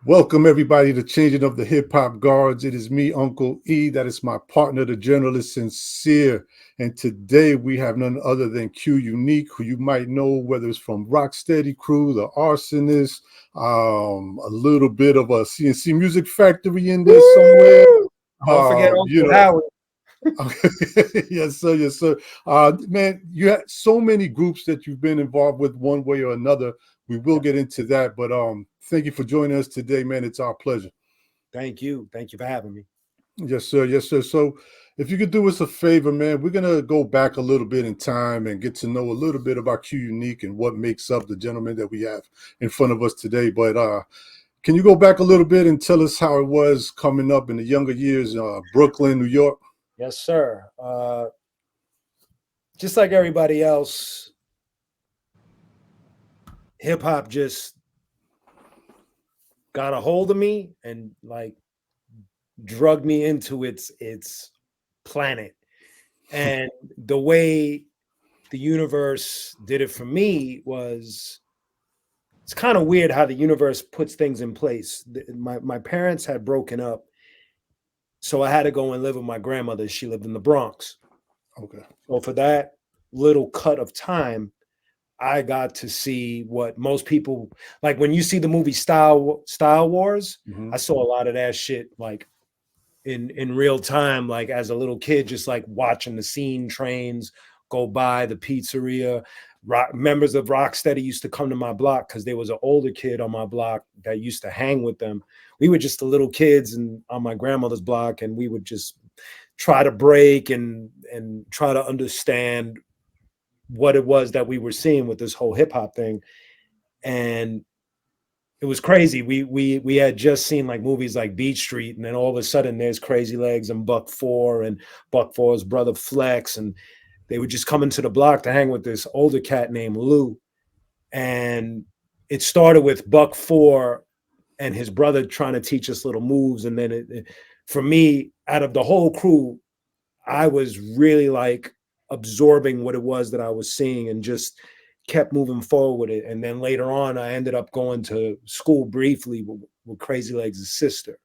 Welcome, everybody, to Changing of the Hip Hop Guards. It is me, Uncle E. That is my partner, the journalist Sincere. And today we have none other than Q Unique, who you might know, whether it's from Rocksteady Crew, the Arsonists, a little bit of a C+C Music Factory in there somewhere. Don't forget Uncle Howard. Yes, sir. Yes, sir. Man, you had so many groups that you've been involved with one way or another. We will get into that, but thank you for joining us today, man. It's our pleasure. Thank you. Thank you for having me. Yes, sir. Yes, sir. So if you could do us a favor, man, we're going to go back a little bit in time and get to know a little bit about Q Unique and what makes up the gentleman that we have in front of us today. But can you go back a little bit and tell us how it was coming up in the younger years, Brooklyn, New York? Yes, sir. Just like everybody else, hip hop just got a hold of me and like drugged me into its planet. And the way the universe did it for me was, it's kind of weird how the universe puts things in place. My parents had broken up, so I had to go and live with my grandmother. She lived in the Bronx. Okay. So for that little cut of time, I got to see what most people like. When you see the movie Style Wars, I saw a lot of that shit like in real time, like as a little kid, just like watching the scene trains go by, the pizzeria. Members of Rocksteady used to come to my block because there was an older kid on my block that used to hang with them. We were just the little kids and on my grandmother's block, and we would just try to break and try to understand what it was that we were seeing with this whole hip hop thing. And it was crazy. We had just seen like movies like Beat Street, and then all of a sudden there's Crazy Legs and Buck 4 and Buck 4's brother Flex, and they would just come into the block to hang with this older cat named Lou. And it started with Buck 4 and his brother trying to teach us little moves. And then for me, out of the whole crew, I was really like absorbing what it was that I was seeing and just kept moving forward with it. And then later on, I ended up going to school briefly with Crazy Legs' sister.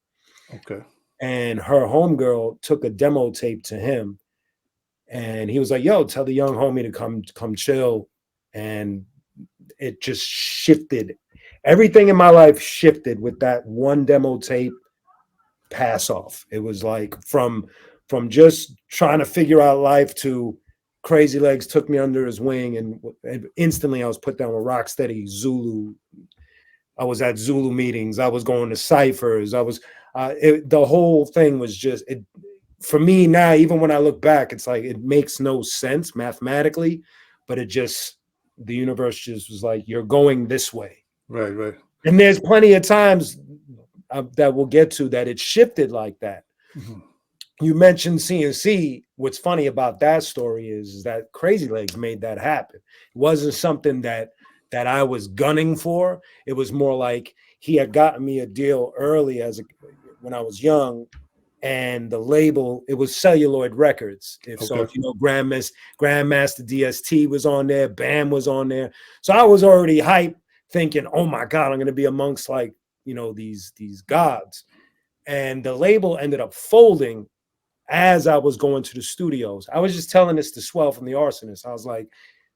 Okay. And her homegirl took a demo tape to him. And he was like, yo, tell the young homie to come chill. And it just shifted. Everything in my life shifted with that one demo tape pass off. It was like from just trying to figure out life to Crazy Legs took me under his wing, and instantly I was put down with Rocksteady, Zulu. I was at Zulu meetings. I was going to ciphers. I was the whole thing was just it. For me now, even when I look back, it's like it makes no sense mathematically, but the universe just was like, you're going this way. Right, right. And there's plenty of times that we'll get to that it shifted like that. Mm-hmm. You mentioned CNC. What's funny about that story is that Crazy Legs made that happen. It wasn't something that I was gunning for. It was more like he had gotten me a deal early when I was young. And the label, it was Celluloid Records. If you know, Grandmaster DST was on there, Bam was on there. So I was already hyped, thinking, oh my God, I'm going to be amongst like, you know, these gods. And the label ended up folding as I was going to the studios. I was just telling this to Swell from the Arsonists. I was like,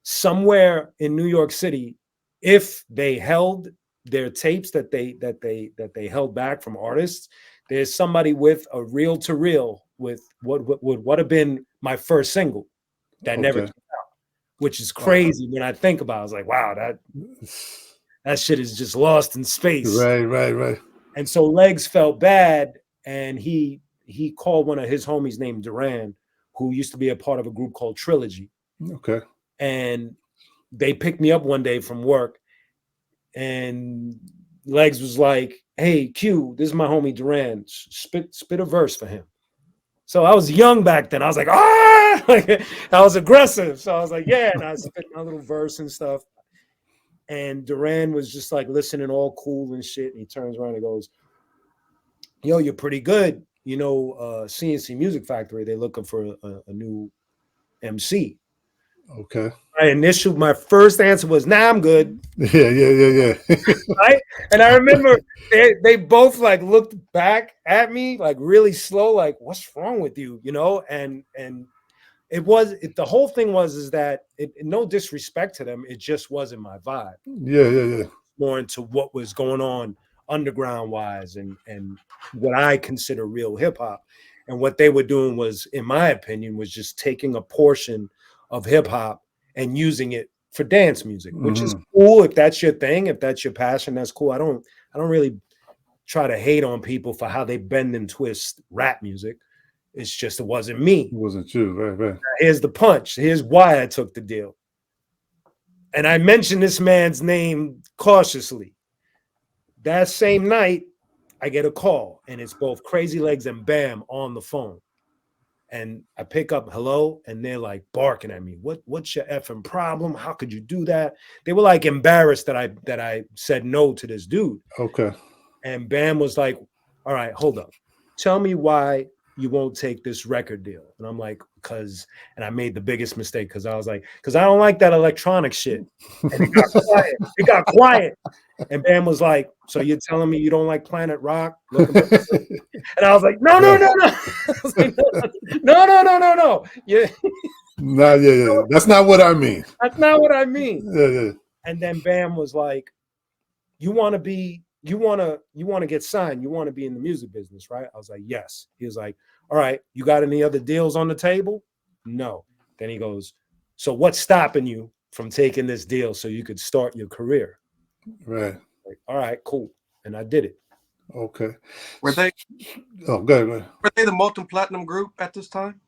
somewhere in New York City, if they held their tapes that they held back from artists, there's somebody with a reel-to-reel with what would have been my first single that never came out, which is crazy when I think about it. I was like, wow, that shit is just lost in space. Right. And so Legs felt bad, and he called one of his homies named Duran, who used to be a part of a group called Trilogy. Okay. And they picked me up one day from work, and Legs was like, hey, Q, this is my homie Duran. Spit a verse for him. So I was young back then. I was like, ah, like, I was aggressive. So I was like, yeah, and I spit my little verse and stuff. And Duran was just like listening, all cool and shit. And he turns around and goes, "Yo, you're pretty good. You know, C+C Music Factory, they're looking for a new MC." Okay. My first answer was, "Nah, I'm good." Yeah. Right? And I remember they both like looked back at me like really slow, like, "What's wrong with you?" You know, and the whole thing was is that no disrespect to them, it just wasn't my vibe. Yeah. More into what was going on underground wise and what I consider real hip hop. And what they were doing was, in my opinion, was just taking a portion of hip hop and using it for dance music, which is cool. If that's your thing, if that's your passion, that's cool. I don't really try to hate on people for how they bend and twist rap music. It's just, it wasn't me. It wasn't you, right. Here's the punch. Here's why I took the deal. And I mentioned this man's name cautiously. That same night, I get a call, and it's both Crazy Legs and Bam on the phone. And I pick up, hello, and they're like barking at me. What's your effing problem? How could you do that? They were like embarrassed that I said no to this dude. Okay. And Bam was like, all right, hold up. Tell me why you won't take this record deal. And I'm like, and I made the biggest mistake because I was like, because I don't like that electronic shit. And it got quiet. It got quiet. And Bam was like, so you're telling me you don't like Planet Rock? And I was like, no. I was like, no. Yeah. Nah, yeah. That's not what I mean. That's not what I mean. Yeah. And then Bam was like, you want to get signed. You want to be in the music business, right? I was like, yes. He was like, all right, you got any other deals on the table? No. Then he goes, so what's stopping you from taking this deal so you could start your career? Right. Like, all right, cool. And I did it. Okay. Were they? Oh, go ahead. Were they the multi-platinum group at this time?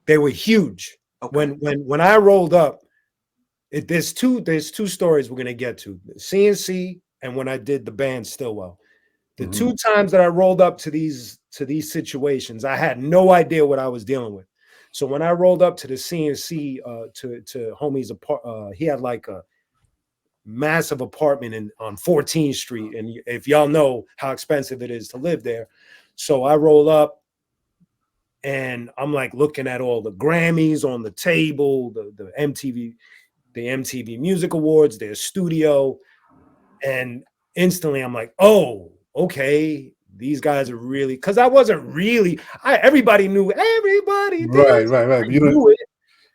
They were huge. Okay. When I rolled up, there's two stories we're gonna get to: C+C and when I did the band StillWell. The two times that I rolled up to these situations, I had no idea what I was dealing with. So when I rolled up to the C+C to homie's apartment, he had like a massive apartment on 14th Street, and if y'all know how expensive it is to live there, so I roll up and I'm like looking at all the Grammys on the table, the MTV Music Awards, their studio, and instantly I'm like, oh, okay, these guys are really, because I wasn't really, everybody knew, everybody did. Right. You knew it.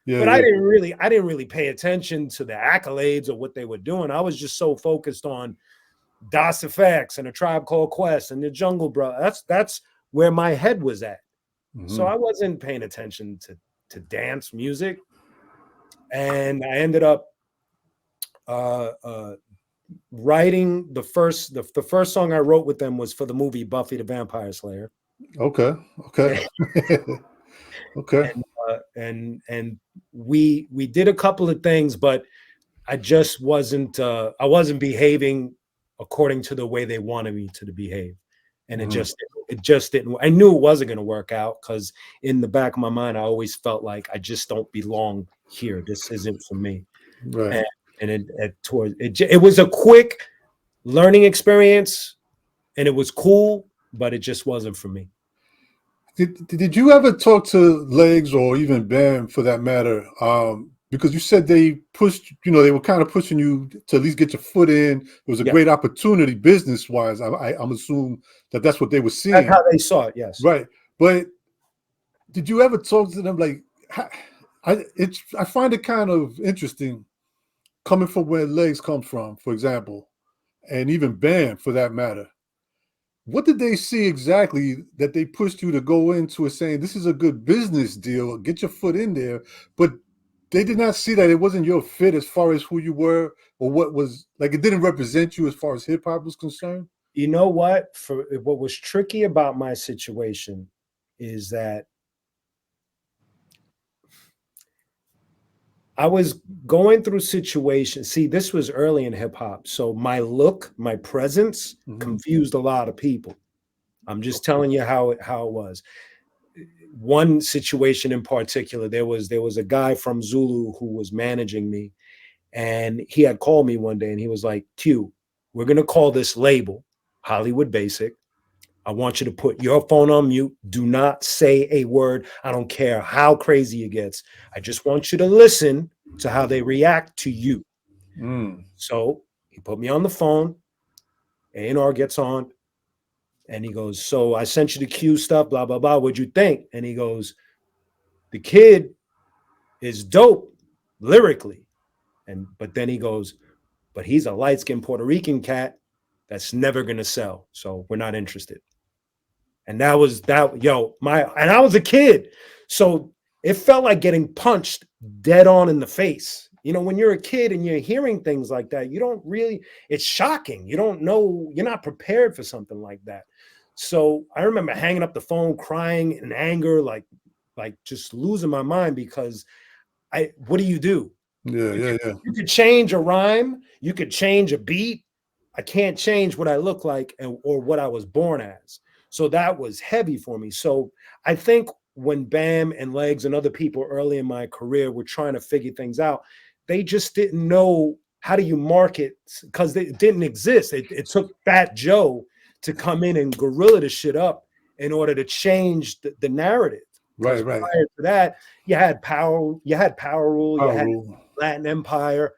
Yeah, but I didn't really pay attention to the accolades or what they were doing. I was just so focused on Das Effects and A Tribe Called Quest and the Jungle Brothers. That's where my head was at. So I wasn't paying attention to dance music. And I ended up writing the first song I wrote with them was for the movie Buffy the Vampire Slayer. Okay. Okay. And we did a couple of things, but I just wasn't behaving according to the way they wanted me to behave. And it just didn't. I knew it wasn't going to work out because in the back of my mind, I always felt like I just don't belong here. This isn't for me. Right. And it was a quick learning experience, and it was cool, but it just wasn't for me. Did you ever talk to Legs or even Bam for that matter? Because you said they pushed, they were kind of pushing you to at least get your foot in. It was a great opportunity business-wise. I'm assuming that's what they were seeing. That's how they saw it, yes. Right. But did you ever talk to them? Like, I find it kind of interesting coming from where Legs come from, for example, and even Bam for that matter. What did they see exactly that they pushed you to go into it saying, this is a good business deal, get your foot in there, but they did not see that it wasn't your fit as far as who you were or what was, like, it didn't represent you as far as hip hop was concerned? You know what? What was tricky about my situation is that I was going through situations. See, this was early in hip hop. So my look, my presence confused a lot of people. I'm just telling you how it was. one situation in particular, there was a guy from Zulu who was managing me, and he had called me one day and he was like, Q, we're going to call this label Hollywood Basic. I want you to put your phone on mute. Do not say a word. I don't care how crazy it gets. I just want you to listen to how they react to you. So he put me on the phone. A&R gets on and he goes, so I sent you the Q stuff, blah, blah, blah. What'd you think? And he goes, the kid is dope lyrically. But then he goes, but he's a light-skinned Puerto Rican cat that's never going to sell. So we're not interested. And that was that, and I was a kid. So it felt like getting punched dead on in the face. When you're a kid and you're hearing things like that, you don't really, it's shocking. You don't know, you're not prepared for something like that. So I remember hanging up the phone, crying in anger, like just losing my mind because what do you do? Yeah. You could change a rhyme. You could change a beat. I can't change what I look like or what I was born as. So that was heavy for me. So I think when Bam and Legs and other people early in my career were trying to figure things out, they just didn't know how do you market because it didn't exist. It took Fat Joe to come in and gorilla the shit up in order to change the narrative. Right. Prior to that, you had Power Rule, you had Latin Empire.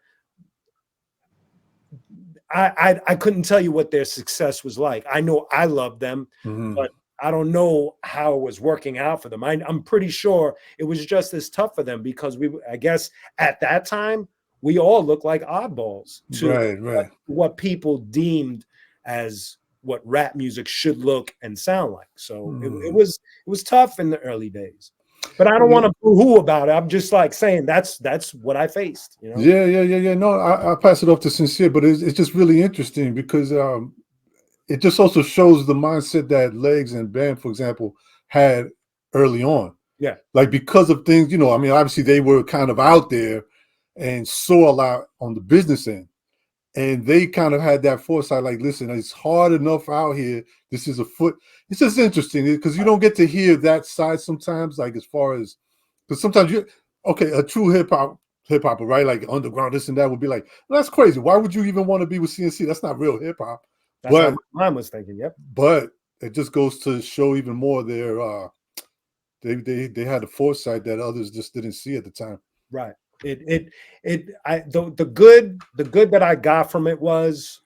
I couldn't tell you what their success was like. I know I loved them, but I don't know how it was working out for them. I'm pretty sure it was just as tough for them because I guess at that time, we all looked like oddballs to what people deemed as what rap music should look and sound like. So it was tough in the early days. But I don't want to boo-hoo about it. I'm just like saying that's what I faced. Yeah. No, I'll pass it off to Sincere, but it's just really interesting because it just also shows the mindset that Legs and Bam, for example, had early on. Yeah. Like because of things, obviously they were kind of out there and saw a lot on the business end. And they kind of had that foresight, like, listen, it's hard enough out here. This is a foot. It's just interesting because you don't get to hear that side sometimes, like as far as, because sometimes a true hip-hopper, right? Like underground, this and that would be like, well, that's crazy. Why would you even want to be with CNC? That's not real hip-hop. That's how mine was thinking, yep. But it just goes to show even more their, they had the foresight that others just didn't see at the time. Right. The good that I got from it was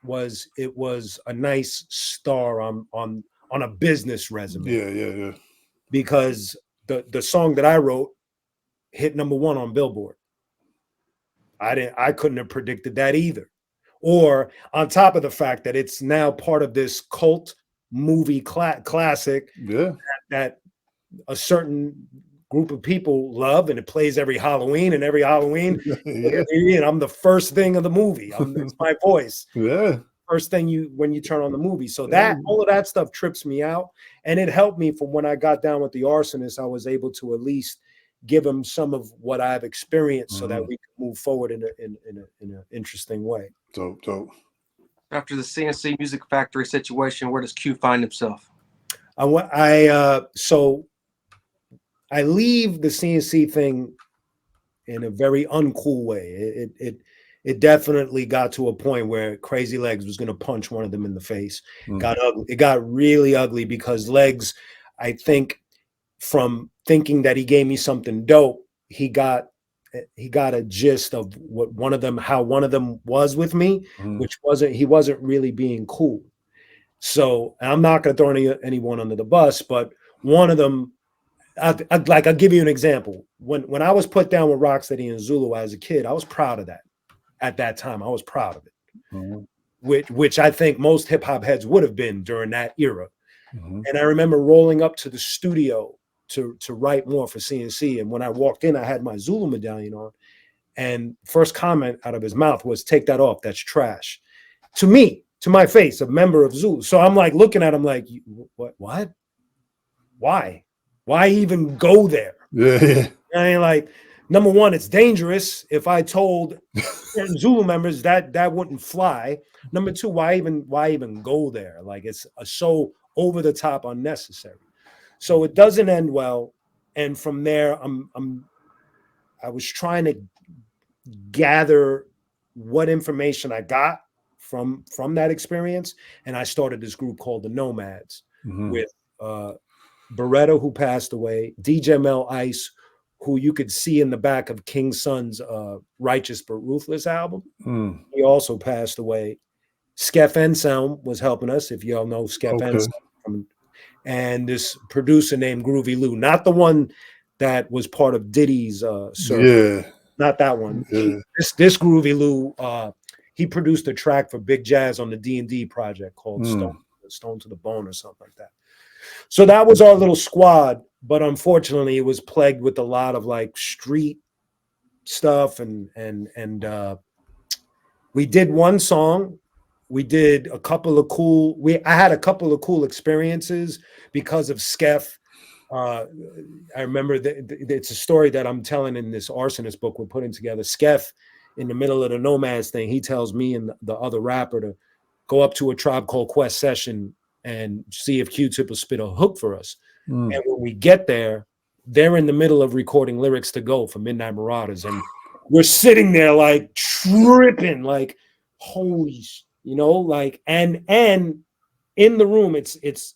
it was a nice star on a business resume. Yeah. Because the song that I wrote hit #1 on Billboard. I couldn't have predicted that either. Or on top of the fact that it's now part of this cult movie classic that a certain group of people love, and it plays every Halloween, and every Halloween, and I'm the first thing of the movie. It's my voice. Yeah. First thing when you turn on the movie. So all of that stuff trips me out. And it helped me from when I got down with the Arsonists, I was able to at least give them some of what I've experienced so that we can move forward in an interesting way. Dope. After the CNC Music Factory situation, where does Q find himself? So I leave the CNC thing in a very uncool way. It definitely got to a point where Crazy Legs was going to punch one of them in the face. Got ugly. It got really ugly because Legs, I think, from thinking that he gave me something dope, he got a gist of how one of them was with me, which he wasn't really being cool. So I'm not going to throw anyone under the bus, but one of them, I'll give you an example. When I was put down with Rocksteady and Zulu as a kid, I was proud of that. At that time, I was proud of it, which I think most hip hop heads would have been during that era. And I remember rolling up to the studio to write more for CNC. And when I walked in, I had my Zulu medallion on. And first comment out of his mouth was, "Take that off. That's trash." To me, to my face, a member of Zulu. So I'm like looking at him like, what? Why even go there? Yeah. I mean, like, #1, it's dangerous. If I told certain Zulu members that wouldn't fly. #2, why even go there? Like, it's so over the top unnecessary. So it doesn't end well. And from there, I was trying to gather what information I got from that experience, and I started this group called the Nomads with Beretta, who passed away, DJ Mel Ice, who you could see in the back of King Son's Righteous But Ruthless album. He also passed away. Skef Enselm was helping us, if y'all know Skef Enselm, and this producer named Groovy Lou, not the one that was part of Diddy's not that one. This Groovy Lou, he produced a track for Big Jazz on the D&D project called Stone to the Bone or something like that. So that was our little squad, but unfortunately it was plagued with a lot of like street stuff, and we did one song. We did a couple of cool, I had a couple of cool experiences because of Skef. I remember it's a story that I'm telling in this Arsonist book we're putting together. Skef, in the middle of the Nomads thing, he tells me and the other rapper to go up to a Tribe Called Quest session and see if Q-Tip will spit a hook for us. And when we get there, they're in the middle of recording Lyrics to Go for Midnight Marauders. And we're sitting there like tripping, like, holy, you know, like, and in the room, it's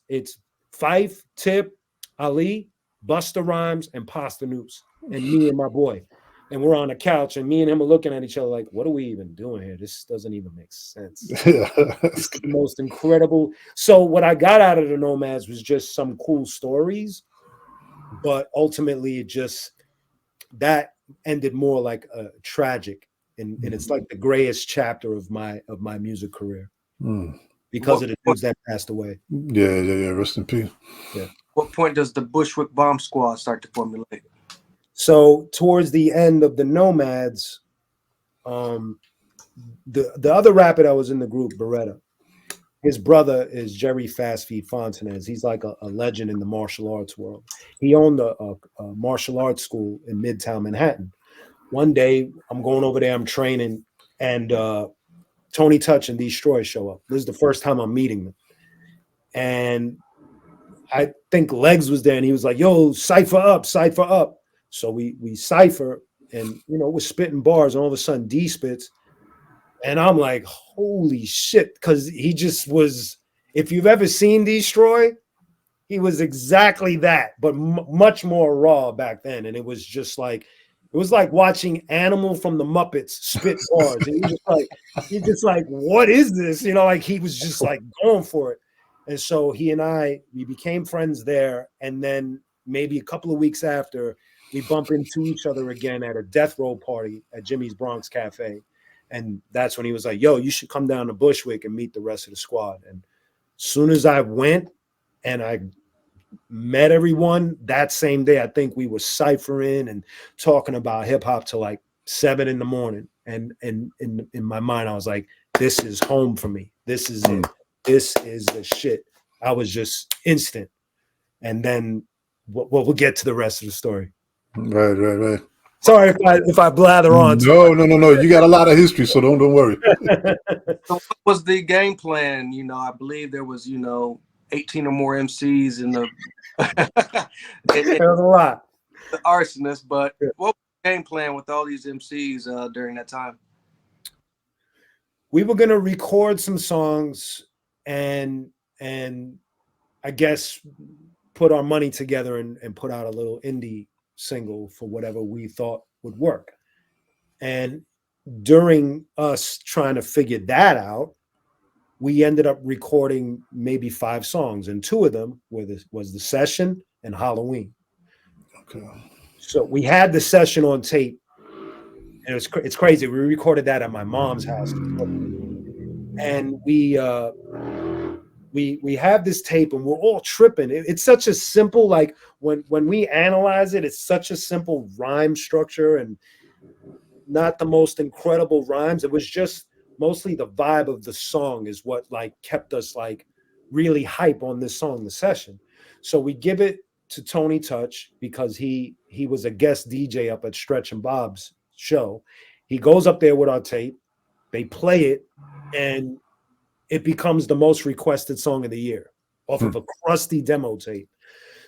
Fife, Tip, Ali, Busta Rhymes, and Pasta Noose, and me and my boy. And we're on the couch, and me and him are looking at each other like, what are we even doing here? This doesn't even make sense. It's the most incredible. So what I got out of the Nomads was just some cool stories, but ultimately it just, that ended more like a tragic, and it's like the grayest chapter of my music career because of the dudes that passed away. Yeah. Rest in peace. Yeah. What point does the Bushwick Bomb Squad start to formulate? So towards the end of the Nomads, the other rapper that was in the group, Beretta, his brother is Jerry Fast Feet Fontanez. He's like a legend in the martial arts world. He owned a martial arts school in Midtown Manhattan. One day, I'm going over there, I'm training, and Tony Touch and Destroy show up. This is the first time I'm meeting them. And I think Legs was there, and he was like, yo, cipher up. So we cipher, and, you know, we're spitting bars, and all of a sudden D spits. And I'm like, holy shit, because he just was, if you've ever seen Destroy, he was exactly that, but much more raw back then. And it was just like, it was like watching Animal from the Muppets spit bars. And you're just like, what is this? You know, like he was just like going for it. And so he and we became friends there. And then maybe a couple of weeks after, we bump into each other again at a death row party at Jimmy's Bronx Cafe. And that's when he was like, yo, you should come down to Bushwick and meet the rest of the squad. And as soon as I went and I met everyone that same day, I think we were ciphering and talking about hip hop till like 7 a.m. And in my mind, I was like, this is home for me. This is it. This is the shit. I was just instant. And then we'll get to the rest of the story. Right. Sorry if I blather on. No. You got a lot of history, so don't worry. So what was the game plan? You know, I believe there was, 18 or more MCs in the There was a lot. The Arsonists, but what was the game plan with all these MCs during that time? We were gonna record some songs and I guess put our money together and put out a little indie single for whatever we thought would work. And during us trying to figure that out, we ended up recording maybe 5 songs, and 2 of them was The Session and Halloween. Okay. So we had The Session on tape, and it's crazy. We recorded that at my mom's house, and we have this tape, and we're all tripping. It's such a simple, like when we analyze it, it's such a simple rhyme structure and not the most incredible rhymes. It was just mostly the vibe of the song is what like kept us like really hype on this song, The Session. So we give it to Tony Touch because he was a guest DJ up at Stretch and Bob's show. He goes up there with our tape, they play it, and it becomes the most requested song of the year off of a crusty demo tape.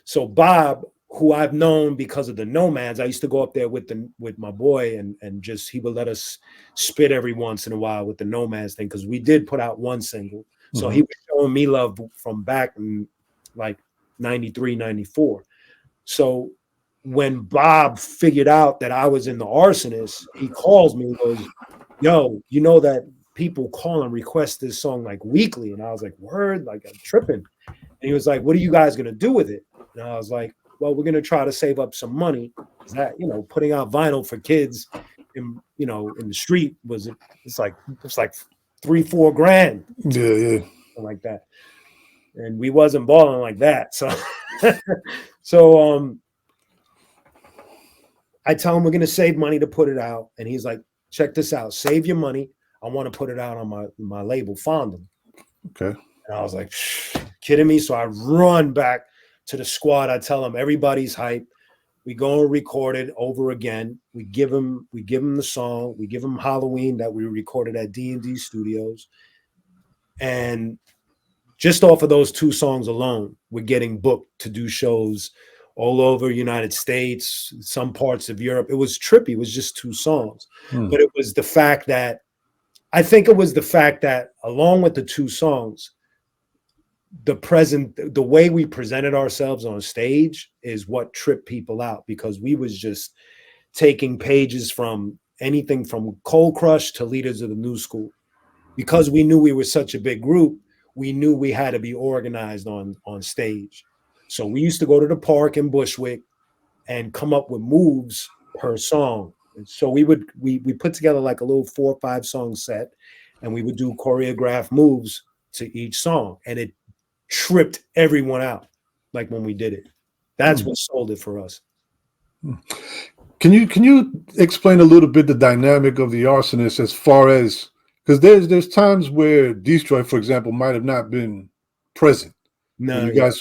So Bob, who I've known because of the Nomads, I used to go up there with my boy, and just he would let us spit every once in a while with the Nomads thing, because we did put out one single. So he was showing me love from back in like 93, 94. So when Bob figured out that I was in the Arsonists, he calls me and goes, yo, you know that people call and request this song like weekly? And I was like, word, like I'm tripping. And he was like, what are you guys going to do with it? And I was like, well, we're going to try to save up some money. That, you know, putting out vinyl for kids in, you know, in the street it's like $3-4 grand. Yeah. Something like that. And we wasn't balling like that. So, I tell him we're going to save money to put it out. And he's like, check this out. Save your money. I want to put it out on my label, Fondom. Okay. And I was like, kidding me? So I run back to the squad. I tell them everybody's hype. We go and record it over again. We give them the song. We give them Halloween that we recorded at D&D Studios. And just off of those 2 songs alone, we're getting booked to do shows all over United States, some parts of Europe. It was trippy. It was just 2 songs. But it was the fact that, along with the 2 songs, the way we presented ourselves on stage is what tripped people out, because we was just taking pages from anything from Cold Crush to Leaders of the New School. Because we knew we were such a big group, we knew we had to be organized on stage. So we used to go to the park in Bushwick and come up with moves per song. And so we put together like a little 4 or 5 song set, and we would do choreographed moves to each song, and it tripped everyone out. Like when we did it, that's what sold it for us. Can you explain a little bit the dynamic of the Arsonists, as far as, because there's times where Destroy, for example, might have not been present. No, you guys.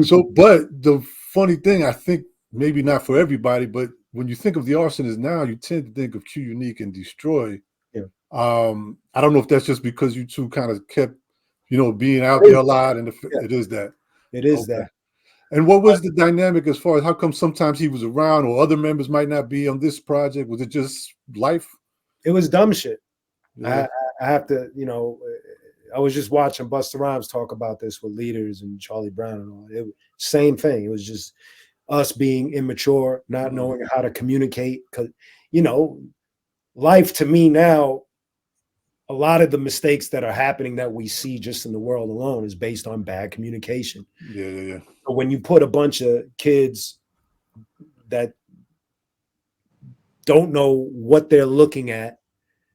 So, but the funny thing, I think maybe not for everybody, but when you think of the Arsonists now, you tend to think of Q Unique and Destroy. Yeah. I don't know if that's just because you two kind of kept, being out there a lot, and it is that. It is that. And what was the dynamic as far as how come sometimes he was around or other members might not be on this project? Was it just life? It was dumb shit. Yeah. I have to, I was just watching Busta Rhymes talk about this with Leaders and Charlie Brown and all. Same thing. It was just us being immature, not knowing how to communicate. Because, life to me now, a lot of the mistakes that are happening that we see just in the world alone is based on bad communication. Yeah. So when you put a bunch of kids that don't know what they're looking at,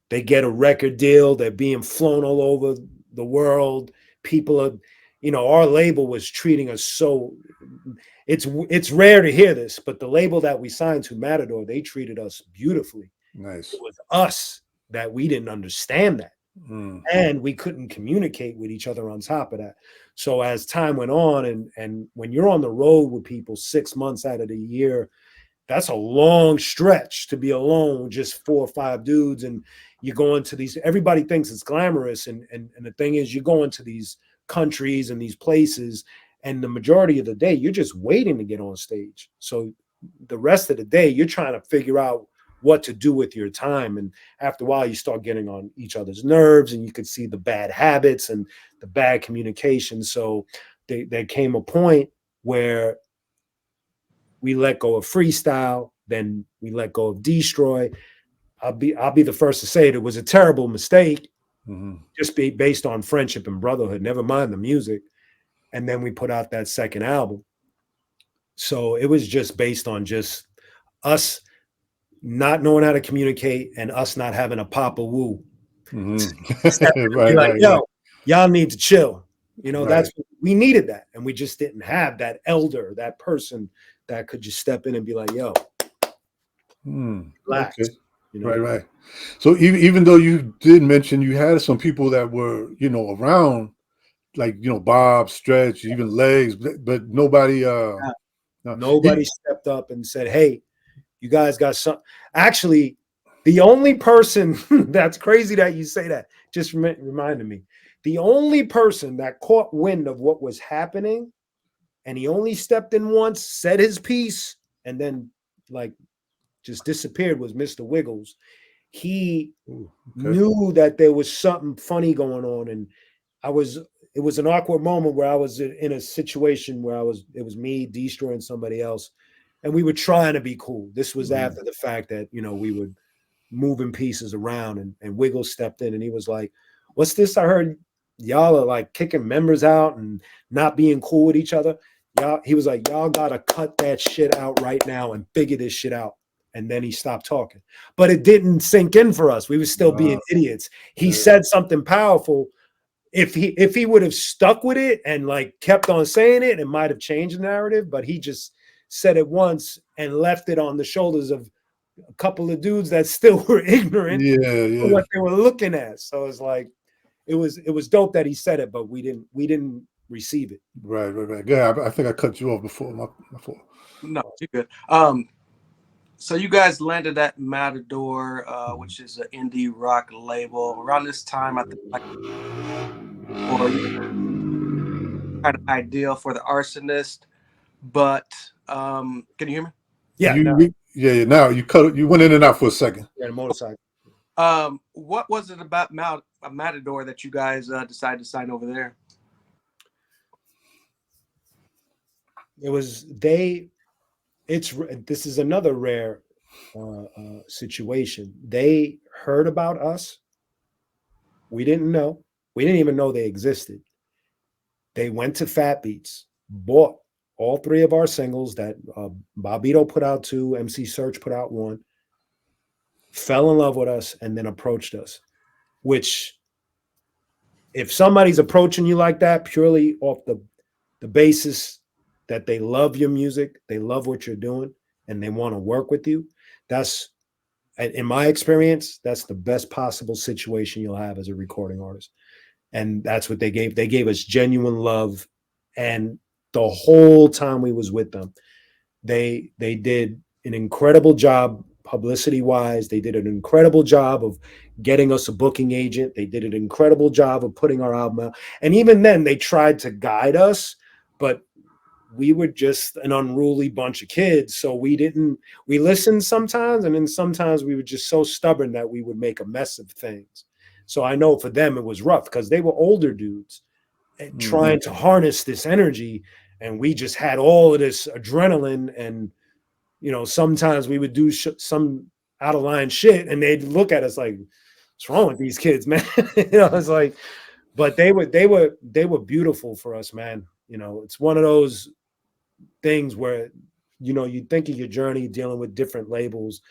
they get a record deal, they're being flown all over the world. People are, our label was treating us so, it's rare to hear this, but the label that we signed to, Matador, they treated us beautifully. Nice. It was us that we didn't understand that. And we couldn't communicate with each other on top of that. So as time went on, and when you're on the road with people 6 months out of the year, that's a long stretch to be alone, just 4 or 5 dudes. And you go into these, everybody thinks it's glamorous. And the thing is, you go into these countries and these places, and the majority of the day, you're just waiting to get on stage. So the rest of the day, you're trying to figure out what to do with your time. And after a while, you start getting on each other's nerves, and you could see the bad habits and the bad communication. So there came a point where we let go of Freestyle, then we let go of Destroy. I'll be the first to say it was a terrible mistake, just based on friendship and brotherhood, never mind the music. And then we put out that second album. So it was just based on just us not knowing how to communicate and us not having a Papa Woo. Right, yo, y'all need to chill. That's we needed that. And we just didn't have that elder, that person that could just step in and be like, yo, relax. Okay. Right. So even though you did mention you had some people that were, around, like, Bob, Stretch, even Legs, but nobody nobody stepped up and said, hey, you guys got some. Actually, the only person that's crazy that you say that, just reminded me, the only person that caught wind of what was happening and he only stepped in once, said his piece, and then like just disappeared, was Mr. Wiggles. He knew that there was something funny going on, and it was an awkward moment where I was in a situation where it was me, Destroy, and somebody else, and we were trying to be cool. This was after the fact that, you know, we were moving pieces around, and Wiggles stepped in, and he was like, "What's this? I heard y'all are like kicking members out and not being cool with each other." He was like, "Y'all gotta cut that shit out right now and figure this shit out." And then he stopped talking, but it didn't sink in for us. We were still being idiots. He said something powerful. If he would have stuck with it and like kept on saying it, it might have changed the narrative. But he just said it once and left it on the shoulders of a couple of dudes that still were ignorant of what they were looking at. So it's like it was dope that he said it, but we didn't receive it. Right. Yeah, I think I cut you off before. My fault. No, you're good. So you guys landed at Matador, which is an indie rock label. Around this time, I think, or kind of ideal for the Arsonist. But can you hear me? Yeah. Now you went in and out for a second. Yeah, the motorcycle. What was it about Matador that you guys decided to sign over there? This is another rare situation. They heard about us. We didn't know. We didn't even know they existed. They went to Fat Beats, bought all 3 of our singles that Bobito put out 2, MC Search put out 1, fell in love with us, and then approached us. Which, if somebody's approaching you like that purely off the basis that they love your music, they love what you're doing, and they want to work with you, that's, in my experience, that's the best possible situation you'll have as a recording artist. And that's what they gave. They gave us genuine love. And the whole time we was with them, they did an incredible job publicity-wise. They did an incredible job of getting us a booking agent. They did an incredible job of putting our album out. And even then, they tried to guide us, but we were just an unruly bunch of kids. So we listened sometimes, and then sometimes we were just so stubborn that we would make a mess of things. So I know for them it was rough because they were older dudes and trying to harness this energy, and we just had all of this adrenaline. And, you know, sometimes we would do some out of line shit, and they'd look at us like, "What's wrong with these kids, man?" You know, it's like, but they were beautiful for us, man. You know, it's one of those things where, you know, you think of your journey dealing with different labels.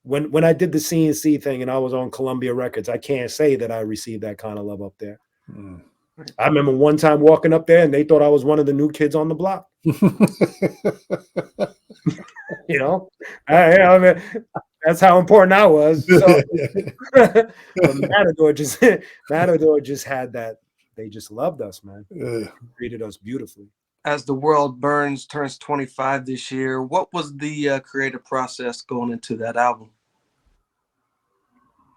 When I did the CNC thing and I was on Columbia Records, I can't say that I received that kind of love up there. I remember one time walking up there and they thought I was one of the new kids on the block. You know, I mean, that's how important I was. So, Matador just had that. They just loved us, man. They treated us beautifully. As The World Burns turns 25 this year, what was the creative process going into that album?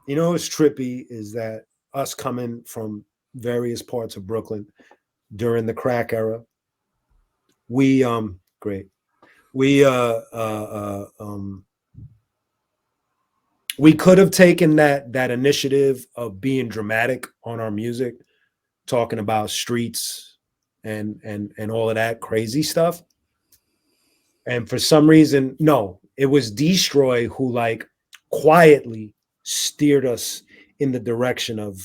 You know, what's trippy is that us coming from various parts of Brooklyn during the crack era, we could have taken that initiative of being dramatic on our music, talking about streets and all of that crazy stuff. And for some reason, no, it was Destroy who like quietly steered us in the direction of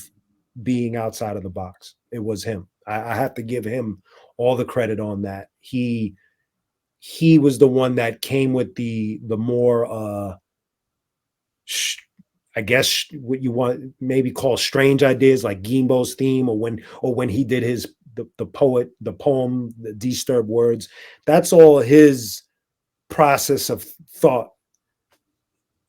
being outside of the box. It was him. I have to give him all the credit on that. He was the one that came with the more I guess what you want maybe call strange ideas, like Gimbo's theme, or when he did the poem, the Disturbed Words. That's all his process of thought.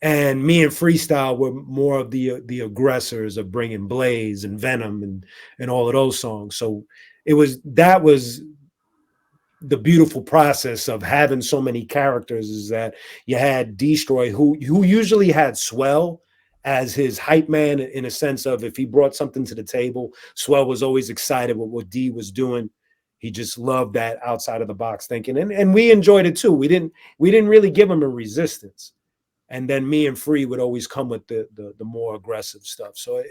And me and Freestyle were more of the aggressors of bringing Blaze and Venom and all of those songs. So that was the beautiful process of having so many characters, is that you had Destroy, who usually had Swell as his hype man, in a sense of if he brought something to the table, Swell was always excited with what D was doing. He just loved that outside of the box thinking, and we enjoyed it too. We didn't really give him a resistance. And then me and Free would always come with the more aggressive stuff. So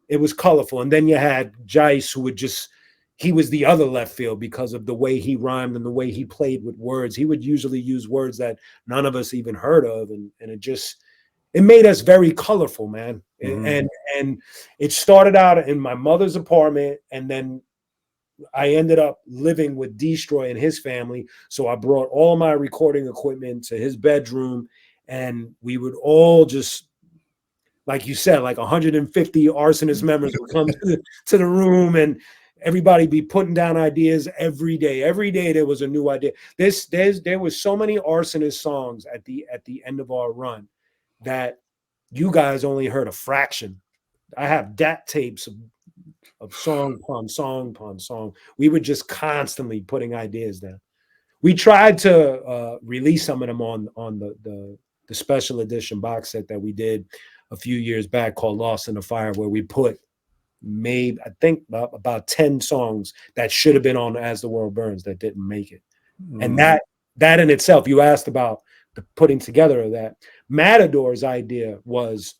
it was colorful. And then you had Jice, who would just, he was the other left field because of the way he rhymed and the way he played with words. He would usually use words that none of us even heard of, and it made us very colorful, man. Mm-hmm. And it started out in my mother's apartment, and then I ended up living with Destroy and his family. So I brought all my recording equipment to his bedroom, and we would all just, like you said, like 150 Arsonist members would come to the room, and everybody be putting down ideas every day. Every day there was a new idea. There was so many Arsonist songs at the end of our run that you guys only heard a fraction. I have DAT tapes of song upon song upon song. We were just constantly putting ideas down. We tried to release some of them on the special edition box set that we did a few years back called Lost in the Fire, where we put maybe, I think, about 10 songs that should have been on As the World Burns that didn't make it. And that in itself, you asked about the putting together of that. Matador's idea was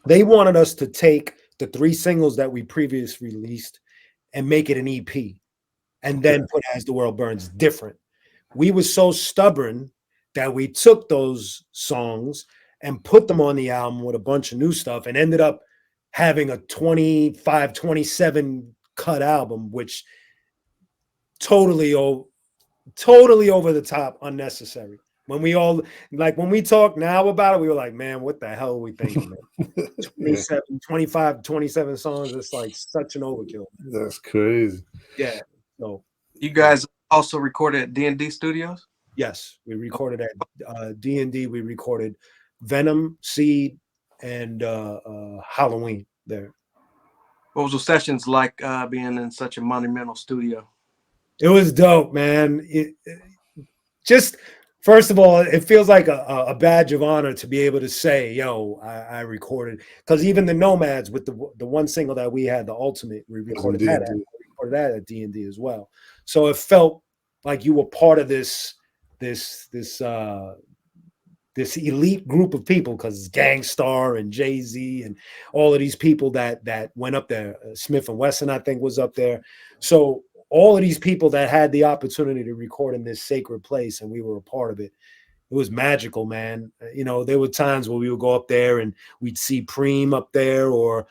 they wanted us to take the 3 singles that we previously released and make it an EP, and then put As the World Burns different. We were so stubborn that we took those songs and put them on the album with a bunch of new stuff, and ended up having a 25, 27 cut album, which totally over the top, unnecessary. When we talk now about it, we were like, man, what the hell are we thinking, man? 25, 27 songs, it's like such an overkill. That's crazy. Yeah. So you guys also recorded at D&D Studios? Yes, we recorded at D&D. We recorded Venom, Seed, and Halloween there. What was the sessions like being in such a monumental studio? It was dope, man. Just first of all, it feels like a badge of honor to be able to say, yo, I recorded, because even the Nomads with the one single that we had, the Ultimate, we recorded that at D&D as well. So it felt like you were part of this elite group of people, because Gangstar and Jay-Z and all of these people that went up there, Smith and Wesson, I think, was up there. So all of these people that had the opportunity to record in this sacred place, and we were a part of it. It was magical, man. You know, there were times where we would go up there and we'd see Preem up there, or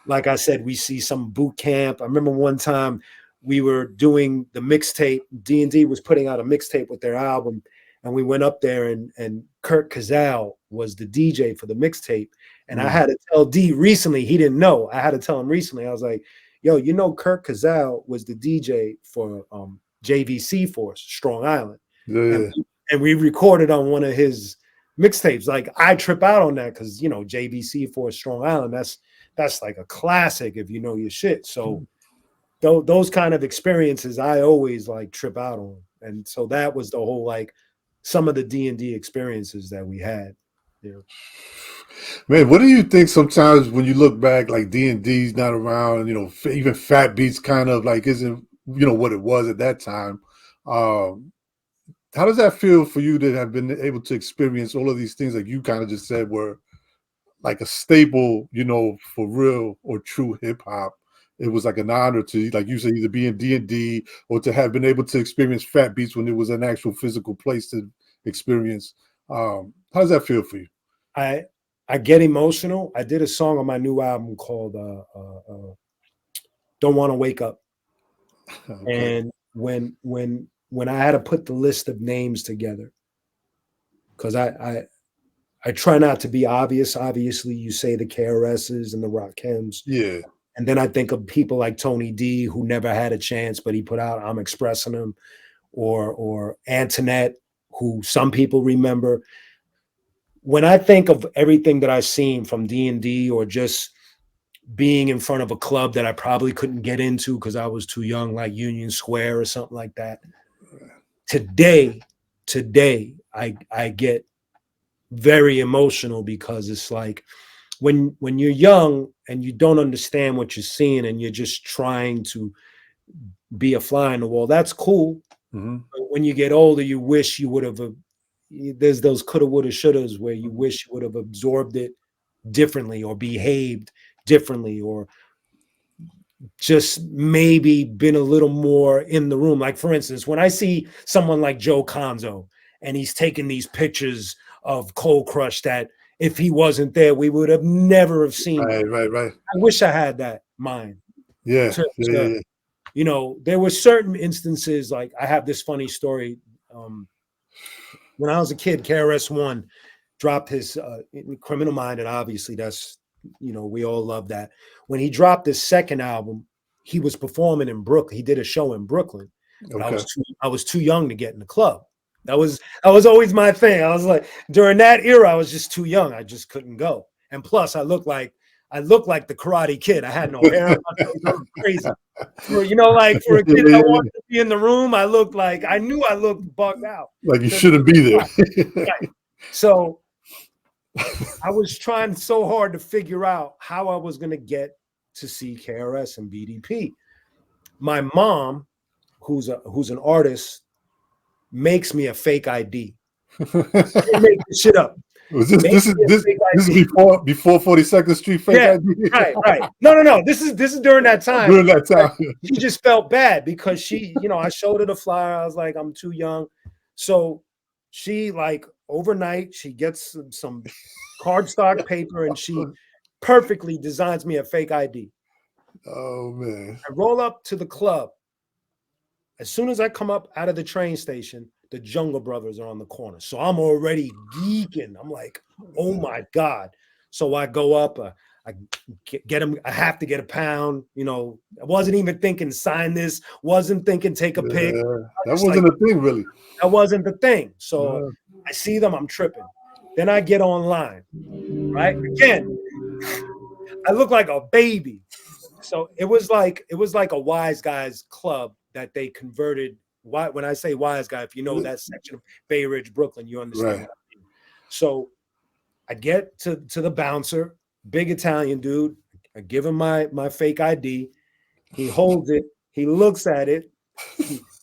like I said, we see some boot camp. I remember one time we were doing the mixtape. D&D was putting out a mixtape with their album, and we went up there, and Kurt Kazal was the DJ for the mixtape. And I had to tell D recently, he didn't know. I had to tell him recently. I was like, yo, you know, Kurt Kazal was the DJ for JVC Force, Strong Island. Yeah. And we recorded on one of his mixtapes. Like, I trip out on that because, you know, JVC Force, Strong Island, that's like a classic if you know your shit. So those kind of experiences I always like trip out on. And so that was the whole, like, some of the D&D experiences that we had. You know? Man, what do you think sometimes when you look back, like D&D's not around, you know, even Fat Beats kind of like isn't, you know, what it was at that time. How does that feel for you to have been able to experience all of these things like you kind of just said were like a staple, you know, for real or true hip hop? It was like an honor to, like you said, either be in D&D or to have been able to experience Fat Beats when it was an actual physical place to experience. How does that feel for you? I get emotional. I did a song on my new album called Don't Want to Wake Up. Okay. And when I had to put the list of names together, because I try not to be obvious. Obviously, you say the KRSs and the Rakims. Yeah. And then I think of people like Tony D, who never had a chance, but he put out I'm Expressing Him, or Antoinette, who some people remember. When I think of everything that I've seen from D&D, or just being in front of a club that I probably couldn't get into because I was too young, like Union Square or something like that, today I get very emotional, because it's like when you're young and you don't understand what you're seeing and you're just trying to be a fly on the wall. That's cool. Mm-hmm. But when you get older, you wish you would have. There's those coulda, woulda, shouldas where you wish you would have absorbed it differently or behaved differently or just maybe been a little more in the room. Like, for instance, when I see someone like Joe Conzo and he's taking these pictures of Cold Crush that if he wasn't there, we would have never have seen. Right. I wish I had that mind. Yeah. You know, there were certain instances, like I have this funny story. When I was a kid, KRS-One dropped his Criminal Minded. Obviously, that's, you know, we all love that. When he dropped his second album, he was performing in Brooklyn. He did a show in Brooklyn. But I was too young to get in the club. That was always my thing. I was like, during that era, I was just too young. I just couldn't go. And plus, I looked like the Karate Kid. I had no hair. I was crazy. You know, like for a kid that wanted to be in the room, I knew I looked bugged out. Like you shouldn't be there. Right. So I was trying so hard to figure out how I was going to get to see KRS and BDP. My mom, who's an artist, makes me a fake ID. She make this shit up. Was this is before 42nd Street fake ID? Right. No. This is during that time. During that time. She just felt bad because she, you know, I showed her the flyer. I was like, I'm too young. So she, like, overnight, she gets some cardstock paper and she perfectly designs me a fake ID. Oh, man. I roll up to the club. As soon as I come up out of the train station, the Jungle Brothers are on the corner. So I'm already geeking. I'm like, oh my God. So I go up, I get him. I have to get a pound. You know, I wasn't even thinking sign this, wasn't thinking take a pic. That wasn't a thing, really. That wasn't the thing. So I see them, I'm tripping. Then I get online, right? Again, I look like a baby. So it was like a Wise Guys club that they converted. When I say Wise Guy, if you know that section of Bay Ridge, Brooklyn, you understand what I mean. So I get to the bouncer, big Italian dude. I give him my fake ID. He holds it. He looks at it.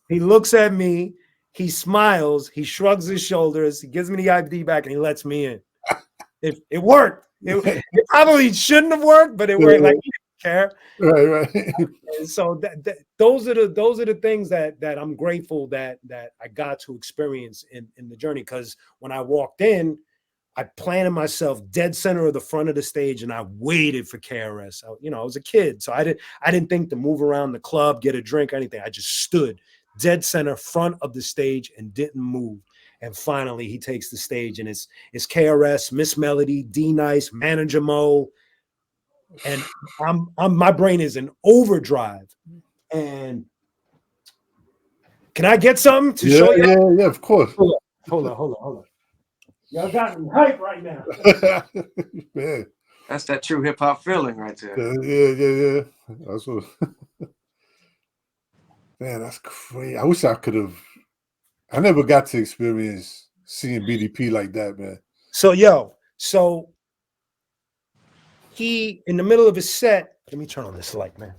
He looks at me. He smiles. He shrugs his shoulders. He gives me the ID back, and he lets me in. It worked. It probably shouldn't have worked, but it worked. Like, he didn't care. Right. And so those are the things that I'm grateful that I got to experience in the journey. Because when I walked in, I planted myself dead center of the front of the stage, and I waited for KRS. I was a kid, so I didn't think to move around the club, get a drink, or anything. I just stood dead center front of the stage and didn't move. And finally, he takes the stage, and it's KRS, Miss Melody, D Nice, Manager Mo, and my brain is in overdrive. And can I get something to show you? Yeah, of course. Hold on. Y'all got me hype right now. Man. That's that true hip hop feeling right there. Yeah. That's what. Man, that's crazy. I wish I could have. I never got to experience seeing BDP like that, man. So he, in the middle of his set, let me turn on this light, man.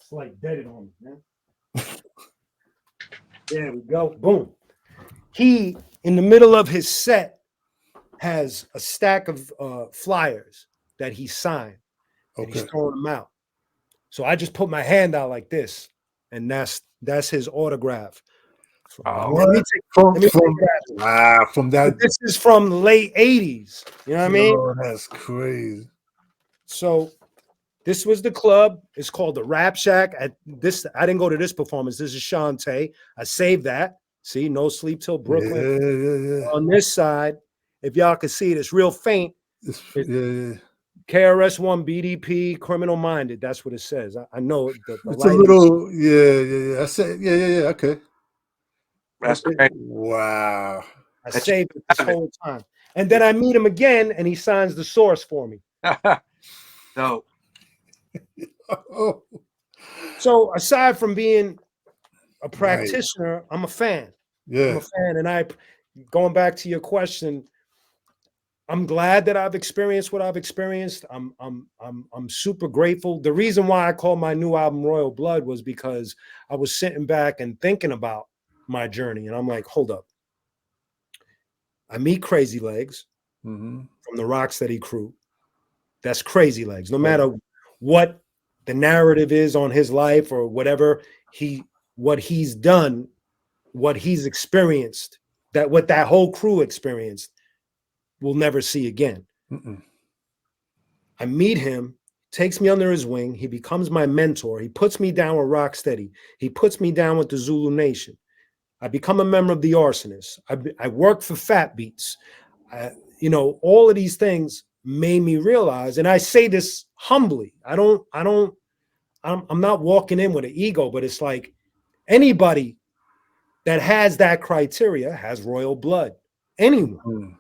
It's like dead on me, man. There we go. Boom. He, in the middle of his set, has a stack of flyers that he signed. And he's throwing them out. So I just put my hand out like this, and that's his autograph. From that. This is from the late 80s. You know what I mean? Oh, that's crazy. So this was the club. It's called the Rap Shack. I didn't go to this performance. This is Shantae. I saved that. See, No Sleep Till Brooklyn. Yeah. On this side, if y'all can see it, it's real faint. KRS-One, BDP, Criminal Minded. That's what it says. I know it. It's a little, I said, yeah. Okay. That's great. Wow. I saved it this whole time. And then I meet him again, and he signs the source for me. Dope. So aside from being a practitioner, I'm a fan. Yeah. I'm a fan. And going back to your question, I'm glad that I've experienced what I've experienced. I'm super grateful. The reason why I called my new album Royal Blood was because I was sitting back and thinking about my journey, and I'm like, hold up. I meet Crazy Legs from the Rocksteady crew. That's Crazy Legs. No matter what the narrative is on his life or whatever what he's done, what he's experienced, that what that whole crew experienced, we'll never see again. I meet him, takes me under his wing. He becomes my mentor. He puts me down with Rocksteady. He puts me down with the Zulu Nation. I become a member of the Arsonists. I work for Fat Beats. You know, all of these things made me realize, and I say this humbly. I'm not walking in with an ego, but it's like anybody that has that criteria has royal blood. Anyone.